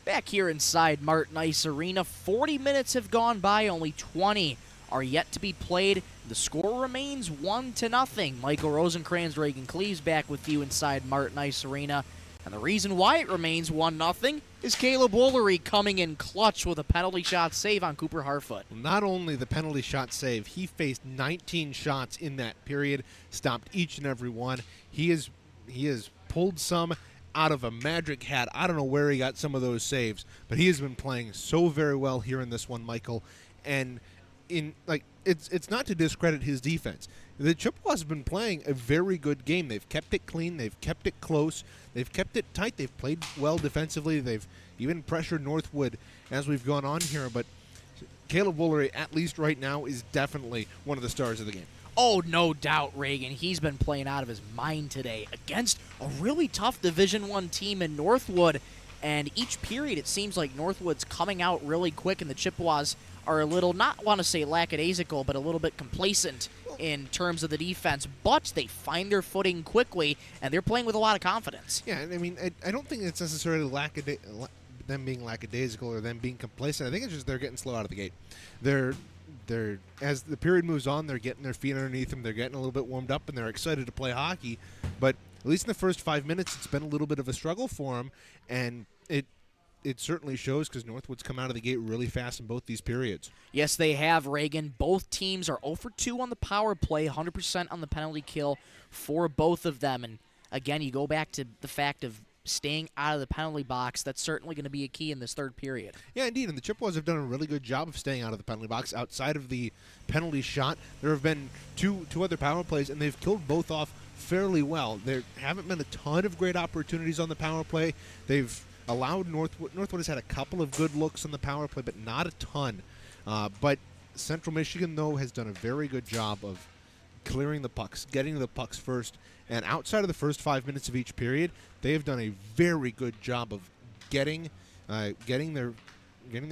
Back here inside Martin Ice Arena, 40 minutes have gone by, only 20 are yet to be played. The score remains 1-0. Michael Rosencrans, Reagan Cleaves back with you inside Martin Ice Arena. And the reason why it remains 1-0 is Caleb Woolery coming in clutch with a penalty shot save on Cooper Harfoot. Not only the penalty shot save, he faced 19 shots in that period, stopped each and every one. He has pulled some out of a magic hat. I don't know where he got some of those saves, but he has been playing so very well here in this one, Michael. And it's not to discredit his defense. The Chippewas have been playing a very good game. They've kept it clean. They've kept it close. They've kept it tight. They've played well defensively. They've even pressured Northwood as we've gone on here. But Caleb Woolery, at least right now, is definitely one of the stars of the game. Oh, no doubt, Reagan. He's been playing out of his mind today against a really tough Division I team in Northwood. And each period, it seems like Northwood's coming out really quick, and the Chippewas are a little, not want to say lackadaisical, but a little bit complacent in terms of the defense. But they find their footing quickly, and they're playing with a lot of confidence. Yeah, I mean, I don't think it's necessarily them being lackadaisical or them being complacent. I think it's just they're getting slow out of the gate. They're as the period moves on, they're getting their feet underneath them. They're getting a little bit warmed up, and they're excited to play hockey. But at least in the first 5 minutes, it's been a little bit of a struggle for them, and it certainly shows because Northwood's come out of the gate really fast in both these periods. Yes, they have, Reagan. Both teams are 0 for 2 on the power play, 100% on the penalty kill for both of them. And again, you go back to the fact of staying out of the penalty box. That's certainly going to be a key in this third period. Yeah, indeed, and the Chippewas have done a really good job of staying out of the penalty box. Outside of the penalty shot, there have been two other power plays, and they've killed both off fairly well. There haven't been a ton of great opportunities on the power play. They've allowed Northwood has had a couple of good looks on the power play, but not a ton. But Central Michigan, though, has done a very good job of clearing the pucks, getting the pucks first. And outside of the first 5 minutes of each period, they have done a very good job of getting their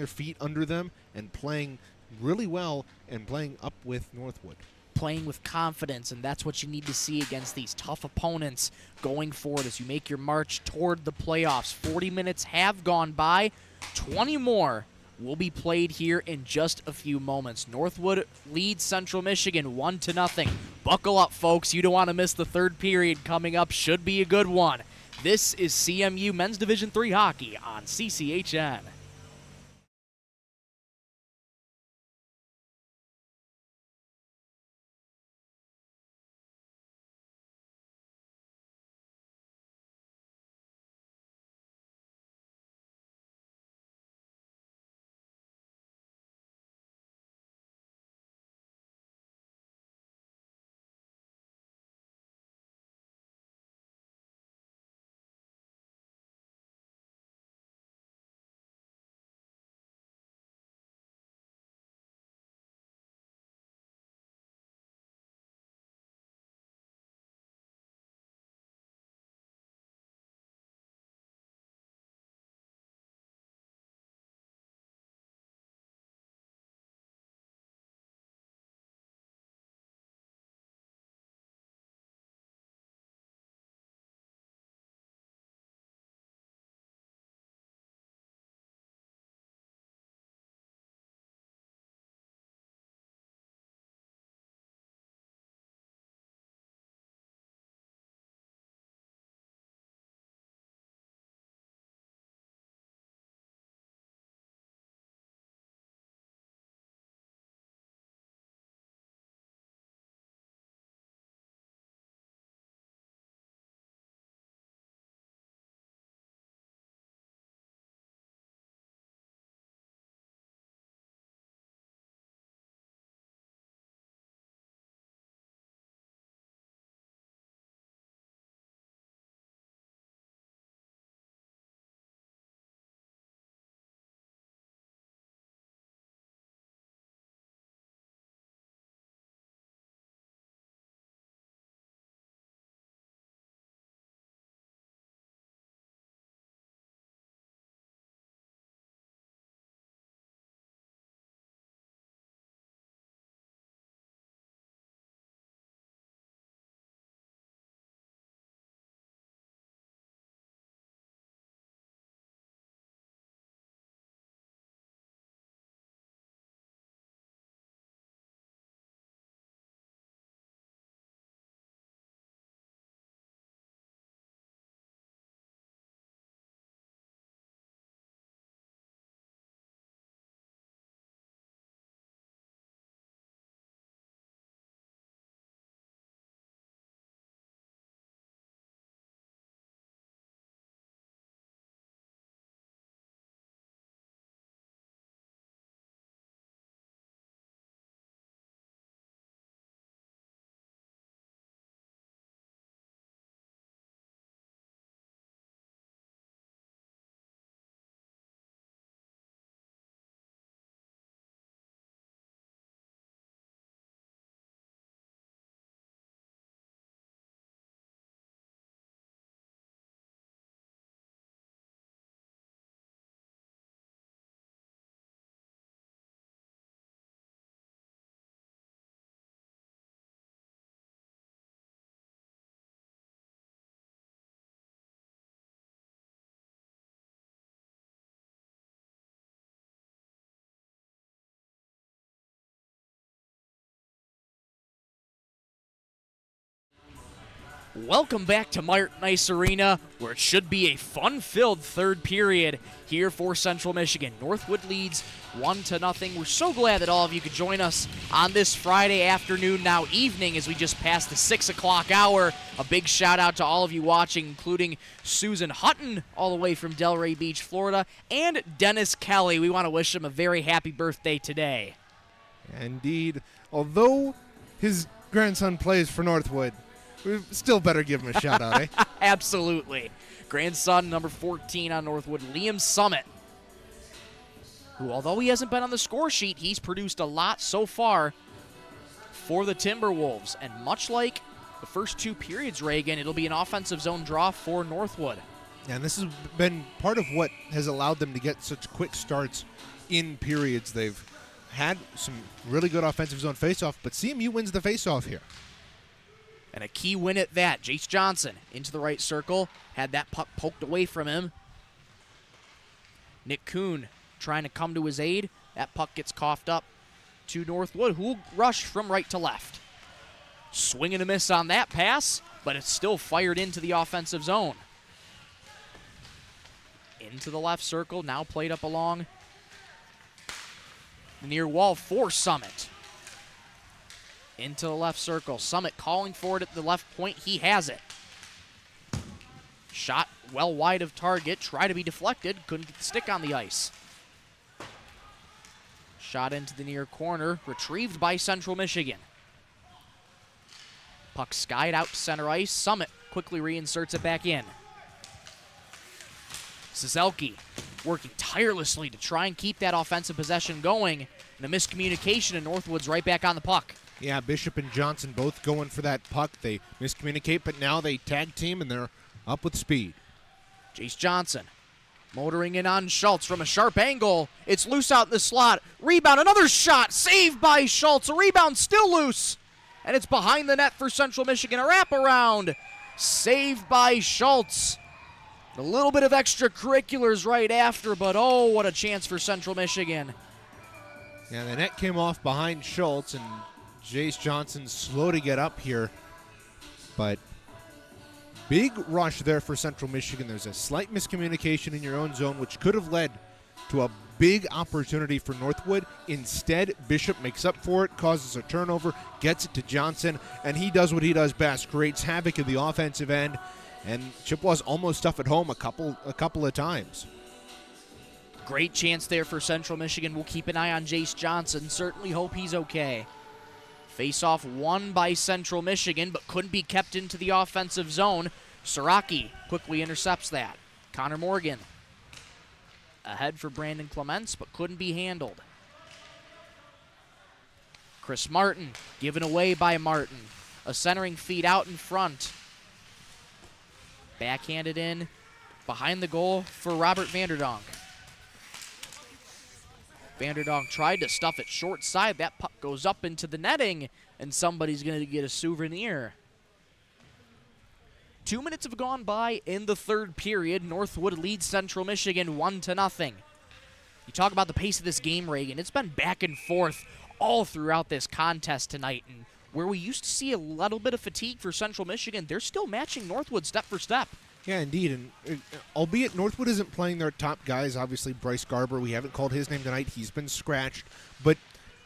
feet under them and playing really well and playing up with Northwood. Playing with confidence, and that's what you need to see against these tough opponents going forward as you make your march toward the playoffs. 40 minutes have gone by. 20 more will be played here in just a few moments. Northwood leads Central Michigan 1-0. Buckle up, folks. You don't want to miss the third period coming up. Should be a good one. This is CMU Men's Division III Hockey on CCHN. Welcome back to Martin Ice Arena, where it should be a fun-filled third period here for Central Michigan. Northwood leads 1-0. We're so glad that all of you could join us on this Friday afternoon, now evening, as we just passed the 6 o'clock hour. A big shout-out to all of you watching, including Susan Hutton, all the way from Delray Beach, Florida, and Dennis Kelly. We want to wish him a very happy birthday today. Indeed. Although his grandson plays for Northwood, we still better give him a shout-out, eh? Absolutely. Grandson, number 14 on Northwood, Liam Summit, who, although he hasn't been on the score sheet, he's produced a lot so far for the Timberwolves. And much like the first two periods, Reagan, it'll be an offensive zone draw for Northwood. And this has been part of what has allowed them to get such quick starts in periods. They've had some really good offensive zone faceoff, but CMU wins the faceoff here. And a key win at that. Jace Johnson into the right circle. Had that puck poked away from him. Nick Kuhn trying to come to his aid. That puck gets coughed up to Northwood, who rush from right to left. Swing and a miss on that pass, but it's still fired into the offensive zone. Into the left circle, now played up along the near wall for Summit. Into the left circle. Summit calling for it at the left point. He has it. Shot well wide of target. Tried to be deflected. Couldn't get the stick on the ice. Shot into the near corner. Retrieved by Central Michigan. Puck skied out to center ice. Summit quickly reinserts it back in. Cizelki working tirelessly to try and keep that offensive possession going. And a miscommunication, and Northwood's right back on the puck. Yeah, Bishop and Johnson both going for that puck. They miscommunicate, but now they tag team, and they're up with speed. Jace Johnson motoring in on Schultz from a sharp angle. It's loose out in the slot. Rebound, another shot. Saved by Schultz. A rebound still loose. And it's behind the net for Central Michigan. A wraparound. Saved by Schultz. A little bit of extracurriculars right after, but oh, what a chance for Central Michigan. Yeah, the net came off behind Schultz, and Jace Johnson slow to get up here, but big rush there for Central Michigan. There's a slight miscommunication in your own zone, which could have led to a big opportunity for Northwood. Instead, Bishop makes up for it, causes a turnover, gets it to Johnson, and he does what he does best, creates havoc in the offensive end, and Chippewas almost tough at home a couple of times. Great chance there for Central Michigan. We'll keep an eye on Jace Johnson. Certainly hope he's okay. Face-off won by Central Michigan, but couldn't be kept into the offensive zone. Saraki quickly intercepts that. Connor Morgan ahead for Brandon Clements, but couldn't be handled. Chris Martin given away by Martin. A centering feed out in front. Backhanded in behind the goal for Robert Vanderdonk. Vanderdonk tried to stuff it short side. That puck goes up into the netting, and somebody's going to get a souvenir. 2 minutes have gone by in the third period. Northwood leads Central Michigan 1-0. You talk about the pace of this game, Reagan. It's been back and forth all throughout this contest tonight, and where we used to see a little bit of fatigue for Central Michigan, they're still matching Northwood step for step. Yeah, indeed, and albeit Northwood isn't playing their top guys, obviously Bryce Garber, we haven't called his name tonight, he's been scratched, but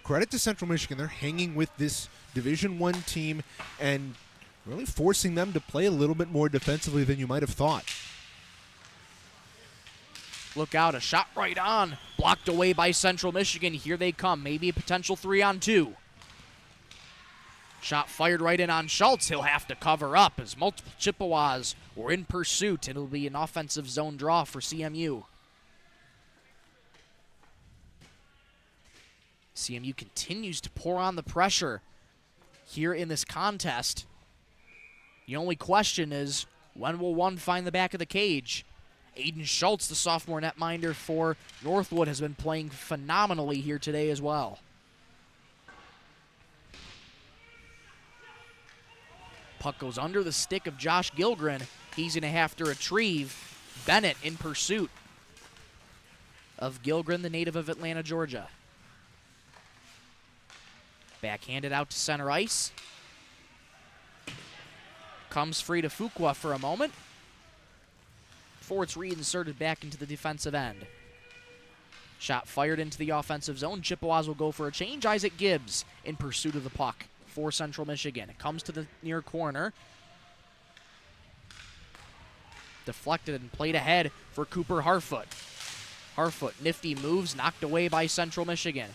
credit to Central Michigan, they're hanging with this Division I team and really forcing them to play a little bit more defensively than you might have thought. Look out, a shot right on, blocked away by Central Michigan. Here they come, maybe a potential 3-on-2. Shot fired right in on Schultz. He'll have to cover up as multiple Chippewas were in pursuit. It'll be an offensive zone draw for CMU. CMU continues to pour on the pressure here in this contest. The only question is, when will one find the back of the cage? Aiden Schultz, the sophomore netminder for Northwood, has been playing phenomenally here today as well. Puck goes under the stick of Josh Gilgren. He's going to have to retrieve Bennett in pursuit of Gilgren, the native of Atlanta, Georgia. Backhanded out to center ice. Comes free to Fuqua for a moment before it's reinserted back into the defensive end. Shot fired into the offensive zone. Chippewas will go for a change. Isaac Gibbs in pursuit of the puck for Central Michigan. It comes to the near corner. Deflected and played ahead for Cooper Harfoot. Harfoot, nifty moves, knocked away by Central Michigan.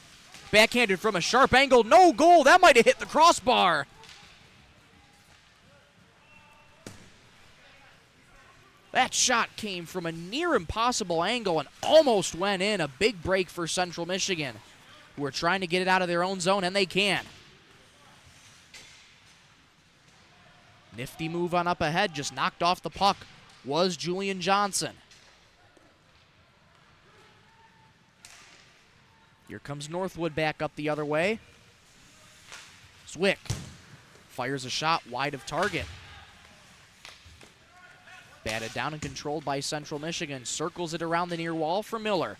Backhanded from a sharp angle. No goal. That might have hit the crossbar. That shot came from a near impossible angle and almost went in. A big break for Central Michigan, who are trying to get it out of their own zone, and they can. Nifty move on up ahead, just knocked off the puck, was Julian Johnson. Here comes Northwood back up the other way. Zwick fires a shot wide of target. Batted down and controlled by Central Michigan. Circles it around the near wall for Miller.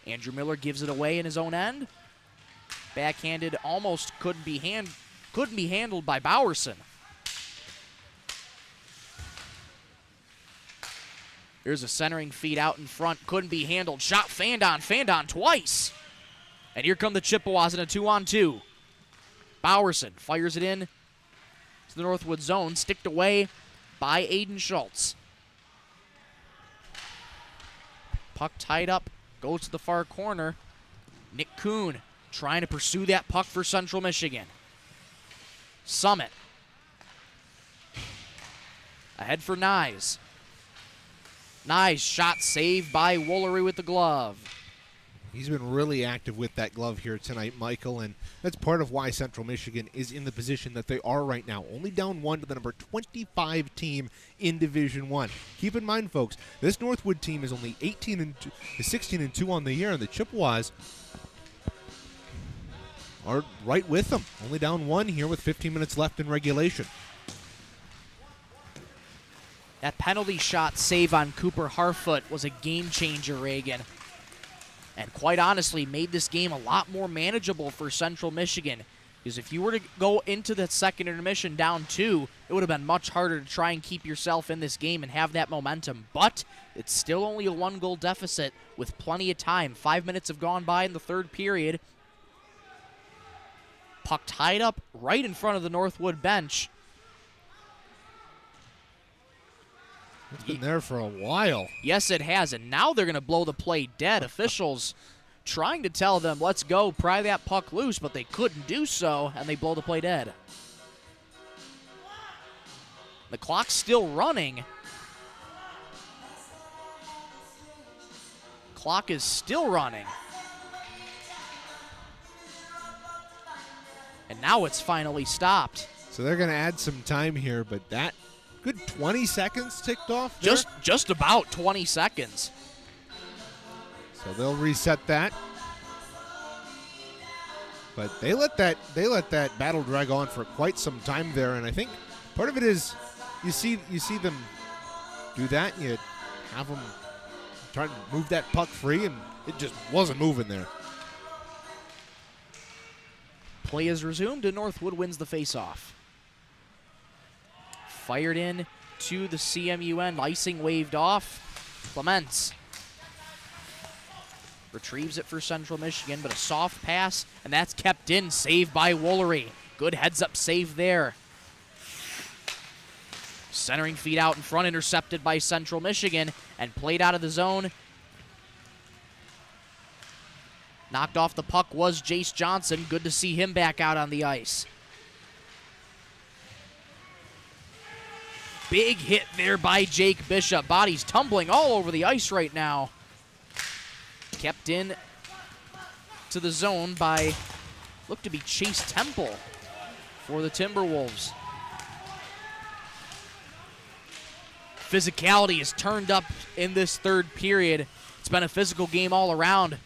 Andrew Miller gives it away in his own end. Backhanded, almost couldn't be handled by Bowerson. Here's a centering feed out in front. Couldn't be handled. Shot fanned on twice. And here come the Chippewas in a 2-on-2. Bowerson fires it in to the Northwood zone. Sticked away by Aiden Schultz. Puck tied up, goes to the far corner. Nick Kuhn trying to pursue that puck for Central Michigan. Summit. Ahead for Nyes. Nyes shot saved by Woolery with the glove. He's been really active with that glove here tonight, Michael, and that's part of why Central Michigan is in the position that they are right now. Only down one to the number 25 team in Division I. Keep in mind, folks, this Northwood team is only 16-2 on the year, and the Chippewas are right with them. Only down one here with 15 minutes left in regulation. That penalty shot save on Cooper Harfoot was a game changer, Reagan. And quite honestly, made this game a lot more manageable for Central Michigan. Because if you were to go into the second intermission down 2, it would have been much harder to try and keep yourself in this game and have that momentum. But it's still only a 1-goal deficit with plenty of time. 5 minutes have gone by in the third period. Puck tied up right in front of the Northwood bench. It's been there for a while. Yes, it has, and now they're going to blow the play dead. Officials trying to tell them, let's go, pry that puck loose, but they couldn't do so, and they blow the play dead. The clock's still running. Clock is still running. And now it's finally stopped. So they're going to add some time here, but that good 20 seconds ticked off there. Just about 20 seconds. So they'll reset that. But they let that battle drag on for quite some time there, and I think part of it is you see them do that, and you have them trying to move that puck free, and it just wasn't moving there. Play is resumed, and Northwood wins the faceoff. Fired in to the CMU end. Icing waved off. Clements retrieves it for Central Michigan, but a soft pass, and that's kept in. Saved by Woolery. Good heads-up save there. Centering feed out in front, intercepted by Central Michigan, and played out of the zone. Knocked off the puck was Jace Johnson. Good to see him back out on the ice. Big hit there by Jake Bishop. Body's tumbling all over the ice right now. Kept in to the zone by, looked to be Chase Temple for the Timberwolves. Physicality is turned up in this third period. It's been a physical game all around.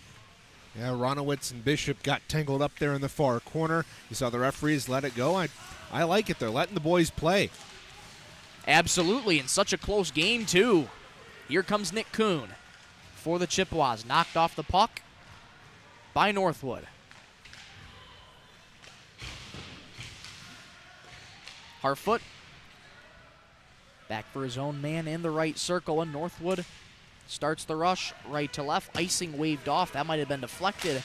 Yeah, Ronowitz and Bishop got tangled up there in the far corner. You saw the referees let it go. I like it. They're letting the boys play. Absolutely, in such a close game, too. Here comes Nick Kuhn for the Chippewas. Knocked off the puck by Northwood. Harfoot Back for his own man in the right circle, and Northwood starts the rush right to left. Icing waved off. That might have been deflected.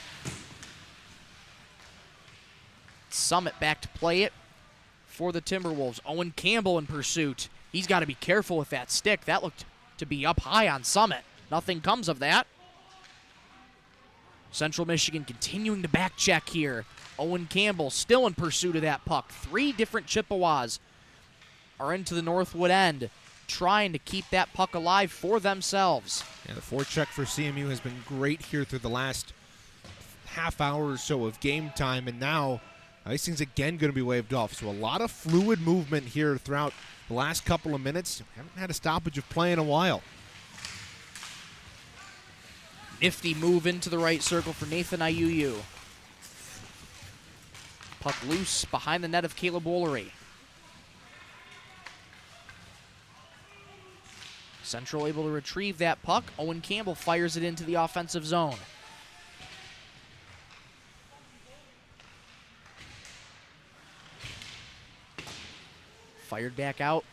Summit back to play it for the Timberwolves. Owen Campbell in pursuit. He's got to be careful with that stick. That looked to be up high on Summit. Nothing comes of that. Central Michigan continuing to back check here. Owen Campbell still in pursuit of that puck. 3 different Chippewas are into the Northwood end, trying to keep that puck alive for themselves. Yeah, the forecheck for CMU has been great here through the last half hour or so of game time, and now icing's again going to be waved off. So a lot of fluid movement here throughout the last couple of minutes. We haven't had a stoppage of play in a while. Nifty move into the right circle for Nathan Iuyu. Puck loose behind the net of Caleb Woolery. Central able to retrieve that puck. Owen Campbell fires it into the offensive zone. Fired back out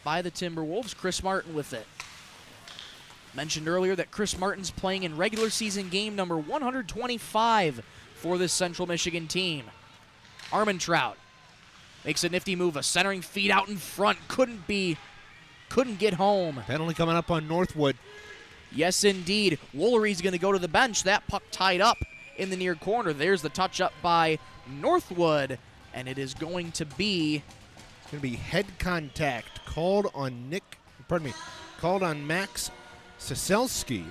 by the Timberwolves. Chris Martin with it. Mentioned earlier that Chris Martin's playing in regular season game number 125 for this Central Michigan team. Armentrout makes a nifty move, a centering feed out in front. Couldn't get home. Penalty coming up on Northwood. Yes, indeed. Woolery's going to go to the bench. That puck tied up in the near corner. There's the touch up by Northwood, and it is going to be head contact called on Max Saselski.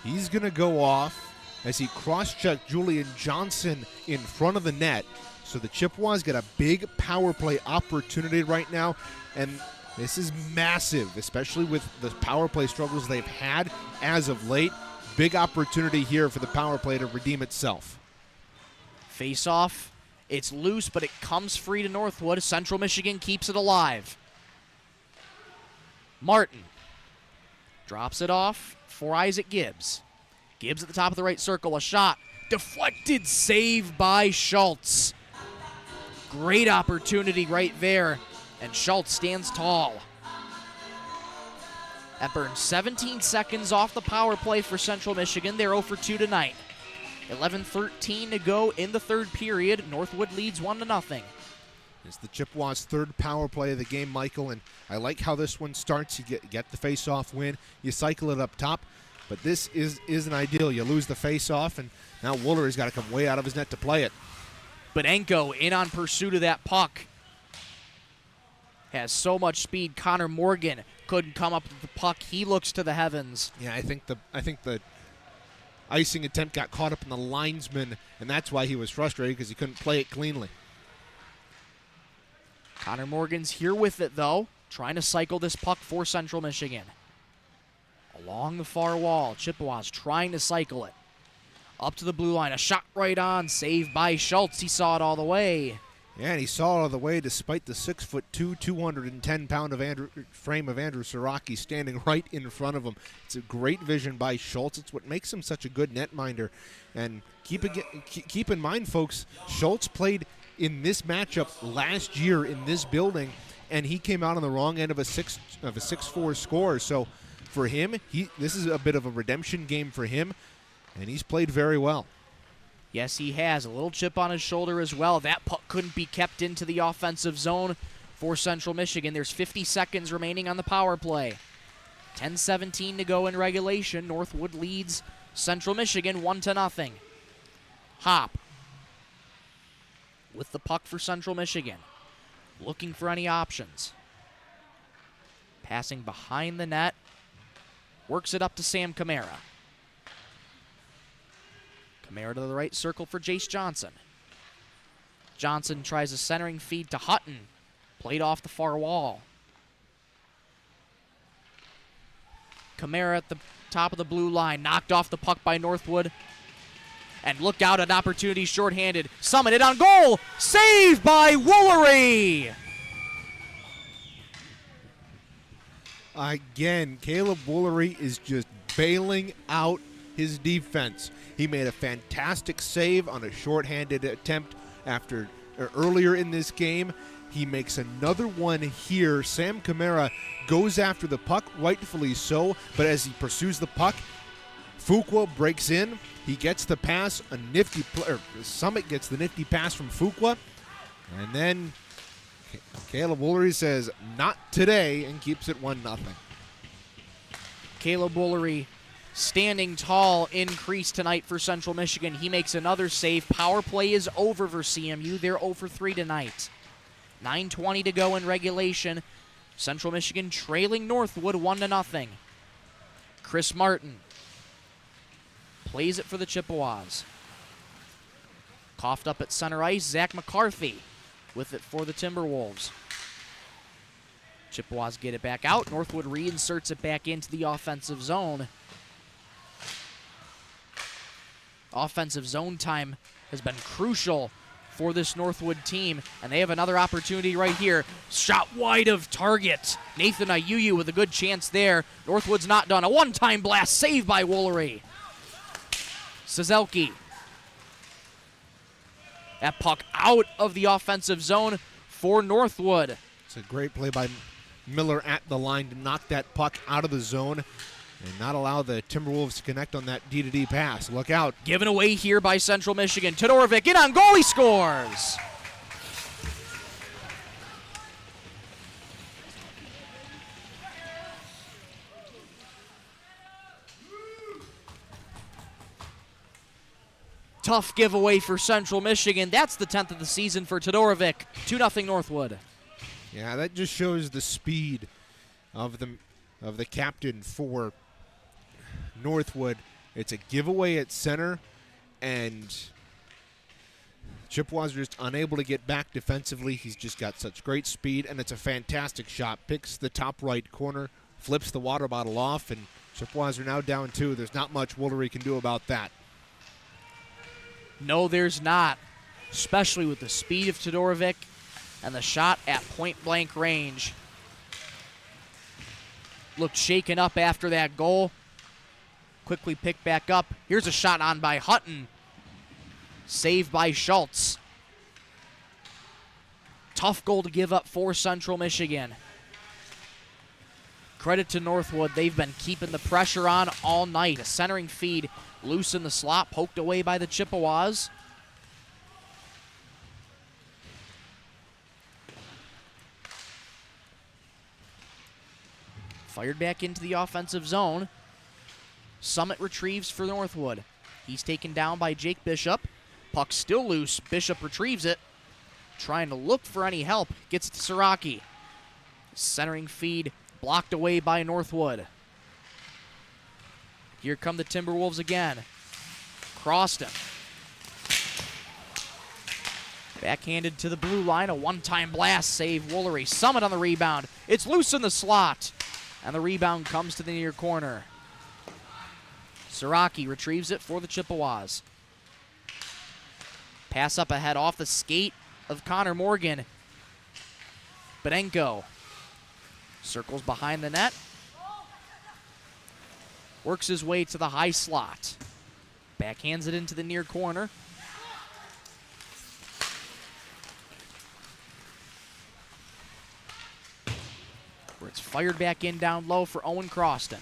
He's going to go off as he cross-checked Julian Johnson in front of the net. So the Chippewas get a big power play opportunity right now, and this is massive, especially with the power play struggles they've had as of late. Big opportunity here for the power play to redeem itself. Face off. It's loose, but it comes free to Northwood. Central Michigan keeps it alive. Martin drops it off for Isaac Gibbs. Gibbs at the top of the right circle, a shot. Deflected, save by Schultz. Great opportunity right there, and Schultz stands tall. That burns 17 seconds off the power play for Central Michigan. They're 0 for 2 tonight. 11:13 to go in the third period. Northwood leads 1-0. It's the Chippewas' third power play of the game, Michael, and I like how this one starts. You get the face-off win, you cycle it up top, but this isn't ideal. You lose the face-off, and now Woolery's got to come way out of his net to play it. Benenko in on pursuit of that puck. Has so much speed. Connor Morgan couldn't come up with the puck. He looks to the heavens. Yeah, I think the icing attempt got caught up in the linesman, and that's why he was frustrated, because he couldn't play it cleanly. Connor Morgan's here with it, though, trying to cycle this puck for Central Michigan. Along the far wall, Chippewas trying to cycle it. Up to the blue line, a shot right on, saved by Schultz. He saw it all the way. Yeah, and he saw it all the way despite the 6'2", 210-pound frame of Andrew Siraki standing right in front of him. It's a great vision by Schultz. It's what makes him such a good netminder. And keep in mind, folks, Schultz played in this matchup last year in this building, and he came out on the wrong end of a 6-4 score. So for him, this is a bit of a redemption game for him, and he's played very well. Yes, he has. A little chip on his shoulder as well. That puck couldn't be kept into the offensive zone for Central Michigan. There's 50 seconds remaining on the power play. 10:17 to go in regulation. Northwood leads Central Michigan 1-0. Hop with the puck for Central Michigan. Looking for any options. Passing behind the net. Works it up to Sam Camara. Camara to the right circle for Jace Johnson. Johnson tries a centering feed to Hutton. Played off the far wall. Camara at the top of the blue line. Knocked off the puck by Northwood. And look out, an opportunity shorthanded. Summit it on goal. Saved by Woolery. Again, Caleb Woolery is just bailing out his defense. He made a fantastic save on a shorthanded attempt earlier in this game, He makes another one here. Sam Kamara goes after the puck, rightfully so, but as he pursues the puck, Fuqua breaks in. He gets the pass, Summit gets the nifty pass from Fuqua, and then Caleb Woolery says, not today, and keeps it 1-0. Caleb Woolery standing tall in crease tonight for Central Michigan. He makes another save. Power play is over for CMU. They're 0 for 3 tonight. 9:20 to go in regulation. Central Michigan trailing Northwood 1-0. Chris Martin plays it for the Chippewas. Coughed up at center ice, Zach McCarthy with it for the Timberwolves. Chippewas get it back out. Northwood reinserts it back into the offensive zone. Offensive zone time has been crucial for this Northwood team, and they have another opportunity right here. Shot wide of target. Nathan Ayuyu with a good chance there. Northwood's not done. A one-time blast saved by Woolery. Sazelki. That puck out of the offensive zone for Northwood. It's a great play by Miller at the line to knock that puck out of the zone and not allow the Timberwolves to connect on that D-to-D pass. Look out. Given away here by Central Michigan. Todorovic in on goal, he scores! Tough giveaway for Central Michigan. That's the 10th of the season for Todorovic. 2-0 Northwood. Yeah, that just shows the speed of the captain for Northwood. It's a giveaway at center, and Chippewas are just unable to get back defensively. He's just got such great speed, and it's a fantastic shot. Picks the top right corner, flips the water bottle off, and Chippewas are now down 2. There's not much Woolery can do about that. No, there's not, especially with the speed of Todorovic and the shot at point-blank range. Looked shaken up after that goal. Quickly picked back up. Here's a shot on by Hutton. Saved by Schultz. Tough goal to give up for Central Michigan. Credit to Northwood. They've been keeping the pressure on all night. A centering feed loose in the slot, poked away by the Chippewas. Fired back into the offensive zone. Summit retrieves for Northwood. He's taken down by Jake Bishop. Puck still loose. Bishop retrieves it. Trying to look for any help. Gets it to Siraki. Centering feed blocked away by Northwood. Here come the Timberwolves again. Crossed him. Backhanded to the blue line. A one-time blast save. Woolery. Summit on the rebound. It's loose in the slot. And the rebound comes to the near corner. Siraki retrieves it for the Chippewas. Pass up ahead off the skate of Connor Morgan. Bedenko circles behind the net. Works his way to the high slot. Backhands it into the near corner. Where it's fired back in down low for Owen Croston.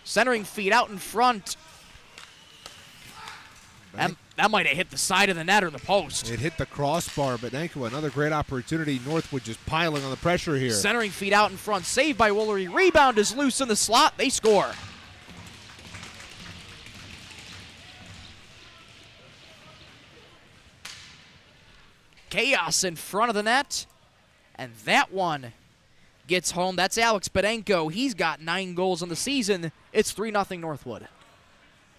Centering feed out in front. That might have hit the side of the net or the post. It hit the crossbar, but another great opportunity. Northwood just piling on the pressure here. Centering feed out in front. Saved by Woolery. Rebound is loose in the slot. They score. Chaos in front of the net. And that one gets home. That's Alex Bedenko. He's got 9 goals on the season. It's 3-0 Northwood.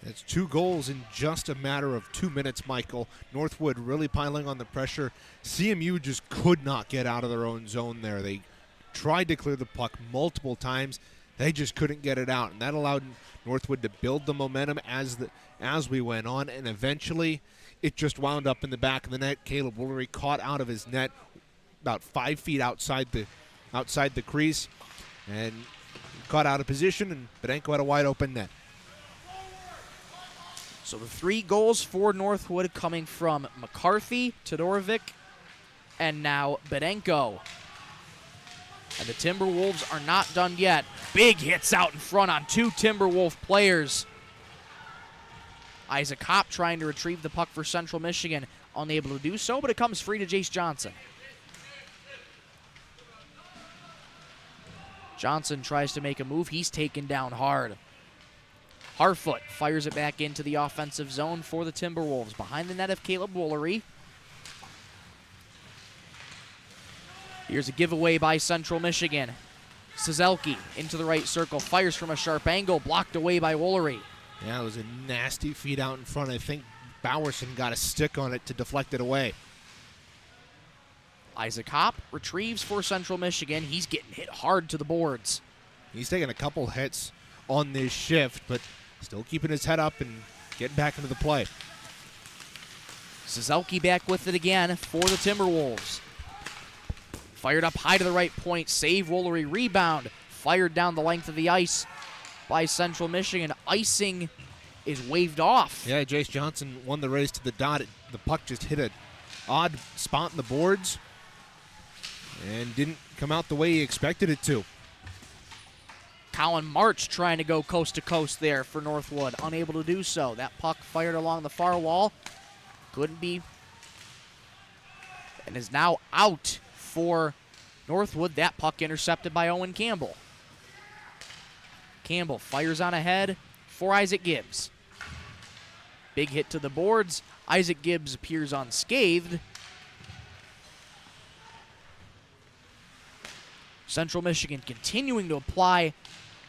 It's 2 goals in just a matter of 2 minutes, Michael. Northwood really piling on the pressure. CMU just could not get out of their own zone there. They tried to clear the puck multiple times. They just couldn't get it out, and that allowed Northwood to build the momentum as we went on, and eventually it just wound up in the back of the net. Caleb Woolery caught out of his net about 5 feet outside the crease and caught out of position, and Bedenko had a wide open net. So the 3 goals for Northwood coming from McCarthy, Todorovic, and now Bedenko. And the Timberwolves are not done yet. Big hits out in front on two Timberwolf players. Isaac Hopp trying to retrieve the puck for Central Michigan. Unable to do so, but it comes free to Jace Johnson. Johnson tries to make a move. He's taken down hard. Harfoot fires it back into the offensive zone for the Timberwolves. Behind the net of Caleb Woolery. Here's a giveaway by Central Michigan. Sazelki into the right circle. Fires from a sharp angle. Blocked away by Woolery. Yeah, it was a nasty feed out in front. I think Bowerson got a stick on it to deflect it away. Isaac Hopp retrieves for Central Michigan. He's getting hit hard to the boards. He's taking a couple hits on this shift, but still keeping his head up and getting back into the play. Sazelki back with it again for the Timberwolves. Fired up high to the right point. Save Woolery. Rebound. Fired down the length of the ice by Central Michigan. Icing is waved off. Yeah, Jace Johnson won the race to the dot. The puck just hit an odd spot in the boards and didn't come out the way he expected it to. Colin March trying to go coast to coast there for Northwood. Unable to do so. That puck fired along the far wall. Couldn't be. And is now out for Northwood. That puck intercepted by Owen Campbell. Campbell fires on ahead for Isaac Gibbs. Big hit to the boards. Isaac Gibbs appears unscathed. Central Michigan continuing to apply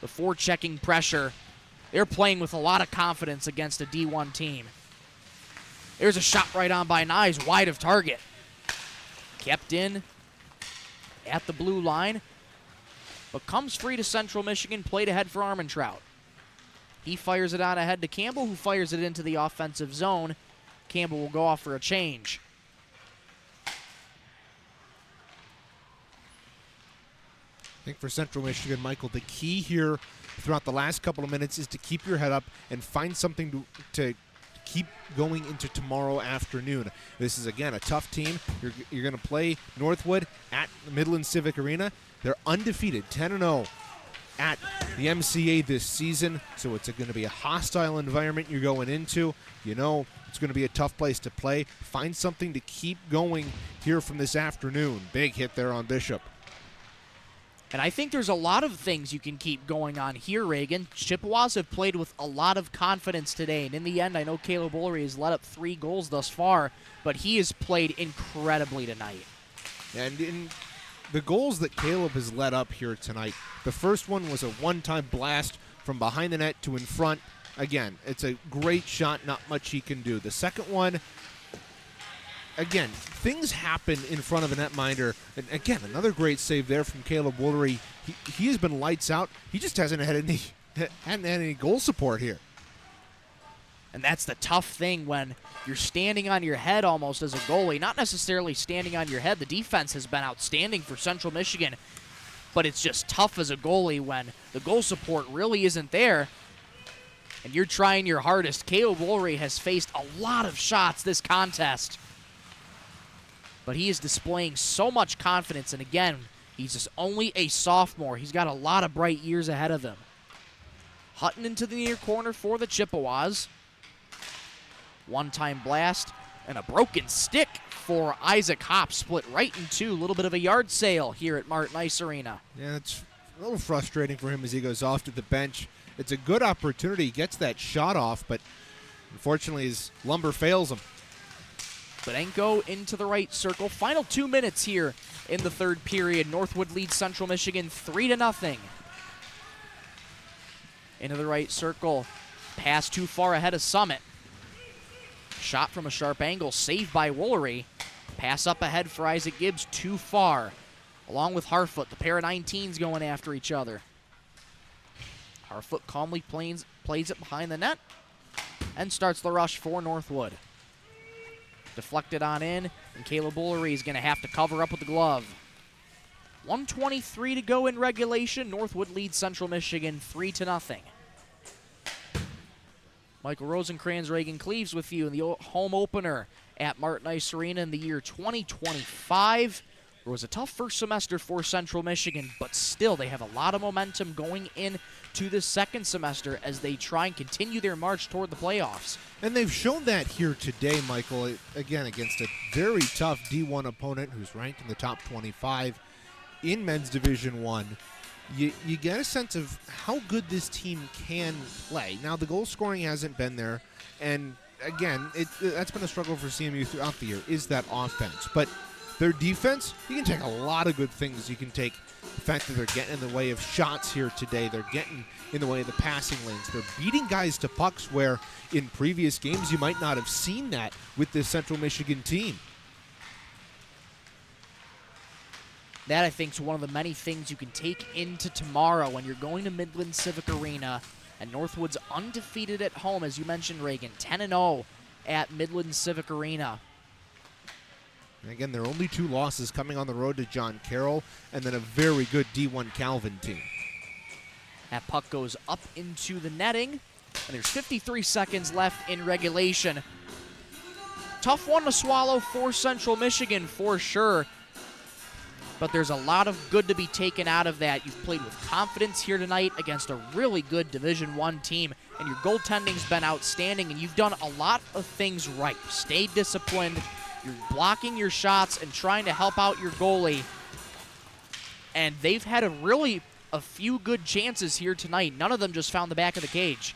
the forechecking pressure. They're playing with a lot of confidence against a D1 team. There's a shot right on by Nyes, wide of target. Kept in at the blue line, but comes free to Central Michigan, played ahead for Armentrout. He fires it on ahead to Campbell, who fires it into the offensive zone. Campbell will go off for a change. I think for Central Michigan, Michael, the key here throughout the last couple of minutes is to keep your head up and find something to keep going into tomorrow afternoon. This is, again, a tough team. You're going to play Northwood at the Midland Civic Arena. They're undefeated, 10-0 at the MCA this season, so it's going to be a hostile environment you're going into. You know it's going to be a tough place to play. Find something to keep going here from this afternoon. Big hit there on Bishop. And I think there's a lot of things you can keep going on here, Reagan. Chippewas have played with a lot of confidence today, and in the end, I know Caleb Woolery has let up 3 goals thus far, but he has played incredibly tonight. And in the goals that Caleb has let up here tonight, the first one was a one-time blast from behind the net to in front. Again, it's a great shot, not much he can do. The second one, again, things happen in front of a netminder. And again, another great save there from Caleb Woolery. He has been lights out. He just hasn't had any goal support here. And that's the tough thing when you're standing on your head almost as a goalie. Not necessarily standing on your head. The defense has been outstanding for Central Michigan. But it's just tough as a goalie when the goal support really isn't there. And you're trying your hardest. Caleb Woolery has faced a lot of shots this contest. But he is displaying so much confidence. And again, he's just only a sophomore. He's got a lot of bright years ahead of him. Hutton into the near corner for the Chippewas. One-time blast and a broken stick for Isaac Hopp. Split right in two. A little bit of a yard sale here at Martin Ice Arena. Yeah, it's a little frustrating for him as he goes off to the bench. It's a good opportunity. He gets that shot off, but unfortunately his lumber fails him. Bedenko into the right circle. Final 2 minutes here in the third period. Northwood leads Central Michigan 3-0. Into the right circle. Pass too far ahead of Summit. Shot from a sharp angle. Saved by Woolery. Pass up ahead for Isaac Gibbs. Too far. Along with Harfoot. The pair of 19s going after each other. Harfoot calmly plays it behind the net. And starts the rush for Northwood. Deflected on in, and Caleb Woolery is going to have to cover up with the glove. 1:23 to go in regulation. Northwood leads Central Michigan 3-0. Michael Rosencrans, Reagan Cleaves with you in the home opener at Martin Ice Arena in the year 2025. It was a tough first semester for Central Michigan, but still they have a lot of momentum going into this second semester as they try and continue their march toward the playoffs. And they've shown that here today, Michael, again against a very tough D1 opponent who's ranked in the top 25 in men's Division I. You get a sense of how good this team can play. Now, the goal scoring hasn't been there, and again, that's been a struggle for CMU throughout the year, is that offense. But their defense, you can take a lot of good things. You can take the fact that they're getting in the way of shots here today. They're getting in the way of the passing lanes. They're beating guys to pucks where in previous games you might not have seen that with this Central Michigan team. That, I think, is one of the many things you can take into tomorrow when you're going to Midland Civic Arena. And Northwood's undefeated at home, as you mentioned, Reagan, 10-0 at Midland Civic Arena. And again, their only two losses coming on the road to John Carroll and then a very good D1 Calvin team. That puck goes up into the netting, and there's 53 seconds left in regulation. Tough one to swallow for Central Michigan, for sure. But there's a lot of good to be taken out of that. You've played with confidence here tonight against a really good Division I team, and your goaltending's been outstanding, and you've done a lot of things right. Stayed disciplined, you're blocking your shots and trying to help out your goalie. And they've had a few good chances here tonight. None of them just found the back of the cage.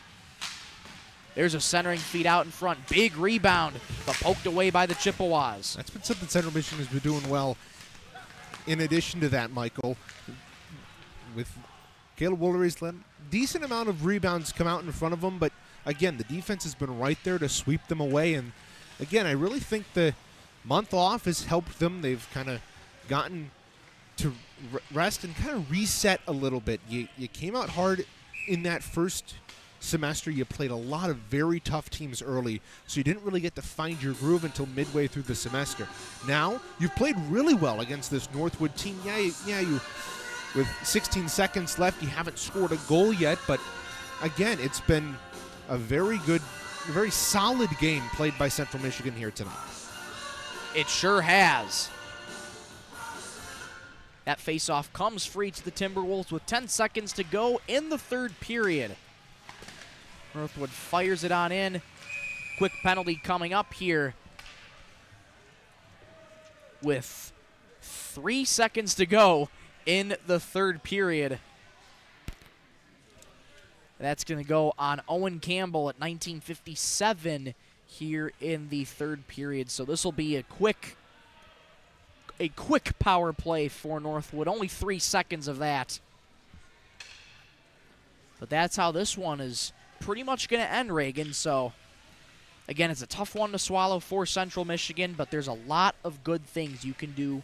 There's a centering feed out in front. Big rebound, but poked away by the Chippewas. That's been something Central Michigan has been doing well. In addition to that, Michael, with Caleb Woolery's let a decent amount of rebounds come out in front of them, but again, the defense has been right there to sweep them away. And again, I really think the month off has helped them. They've kind of gotten to rest and kind of reset a little bit. You came out hard in that first semester. You played a lot of very tough teams early, so you didn't really get to find your groove until midway through the semester. Now, you've played really well against this Northwood team. You with 16 seconds left, you haven't scored a goal yet, but again, it's been a very good, very solid game played by Central Michigan here tonight. It sure has. That faceoff comes free to the Timberwolves with 10 seconds to go in the third period. Northwood fires it on in. Quick penalty coming up here with 3 seconds to go in the third period. That's going to go on Owen Campbell at 19:57 here in the third period. So this will be a quick power play for Northwood. Only 3 seconds of that. But that's how this one is pretty much going to end, Reagan. So, again, it's a tough one to swallow for Central Michigan, but there's a lot of good things you can do.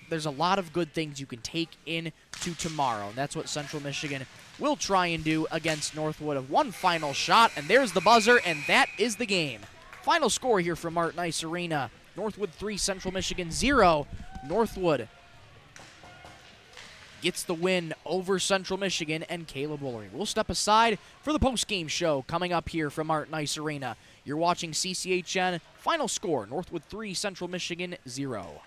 There's a lot of good things you can take into tomorrow, and that's what Central Michigan will try and do against Northwood. Of one final shot, and there's the buzzer, and that is the game. Final score here from Martin Ice Arena. Northwood 3, Central Michigan 0. Northwood gets the win over Central Michigan and Caleb Woolery. We'll step aside for the post-game show coming up here from Martin Ice Arena. You're watching CCHN. Final score, Northwood 3, Central Michigan 0.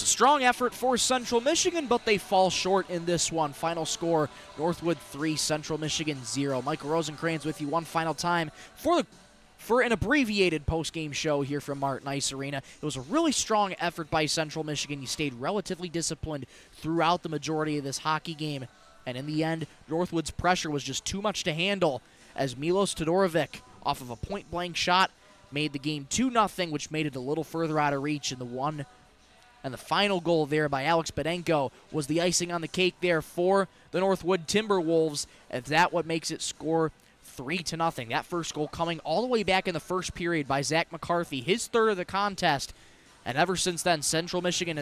a strong effort for Central Michigan, but they fall short in this one. Final score, Northwood 3, Central Michigan 0. Michael Rosencrans with you one final time for an abbreviated post-game show here from Martin Ice Arena. It was a really strong effort by Central Michigan. You stayed relatively disciplined throughout the majority of this hockey game, and in the end, Northwood's pressure was just too much to handle as Milos Todorovic, off of a point-blank shot, made the game 2-0, which made it a little further out of reach in the one. And the final goal there by Alex Bedenko was the icing on the cake there for the Northwood Timberwolves, as that what makes it score 3-0. That first goal coming all the way back in the first period by Zach McCarthy, his third of the contest. And ever since then, Central Michigan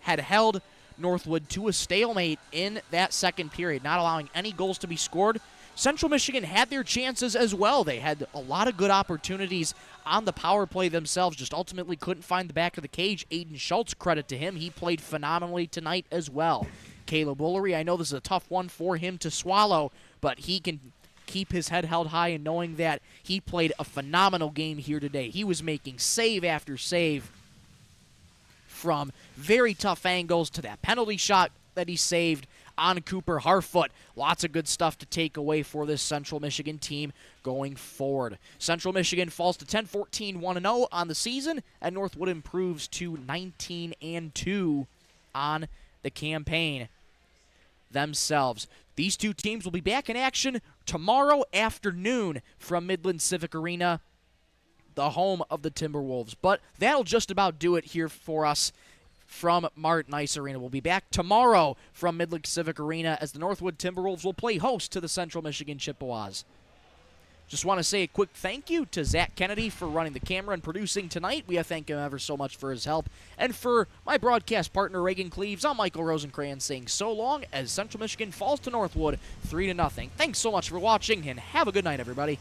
had held Northwood to a stalemate in that second period, not allowing any goals to be scored. Central Michigan had their chances as well. They had a lot of good opportunities on the power play themselves, just ultimately couldn't find the back of the cage. Aiden Schultz, credit to him. He played phenomenally tonight as well. Caleb Woolery, I know this is a tough one for him to swallow, but he can keep his head held high and knowing that he played a phenomenal game here today. He was making save after save from very tough angles to that penalty shot that he saved on Cooper Harfoot. Lots of good stuff to take away for this Central Michigan team going forward. Central Michigan falls to 10-14, 1-0 on the season, and Northwood improves to 19-2 on the campaign themselves. These two teams will be back in action tomorrow afternoon from Midland Civic Arena, the home of the Timberwolves. But that'll just about do it here for us from Martin Ice Arena. We'll be back tomorrow from Midland Civic Arena as the Northwood Timberwolves will play host to the Central Michigan Chippewas. Just want to say a quick thank you to Zach Kennedy for running the camera and producing tonight. We thank him ever so much for his help. And for my broadcast partner, Reagan Cleaves, I'm Michael Rosencrans saying so long as Central Michigan falls to Northwood 3-0. Thanks so much for watching, and have a good night, everybody.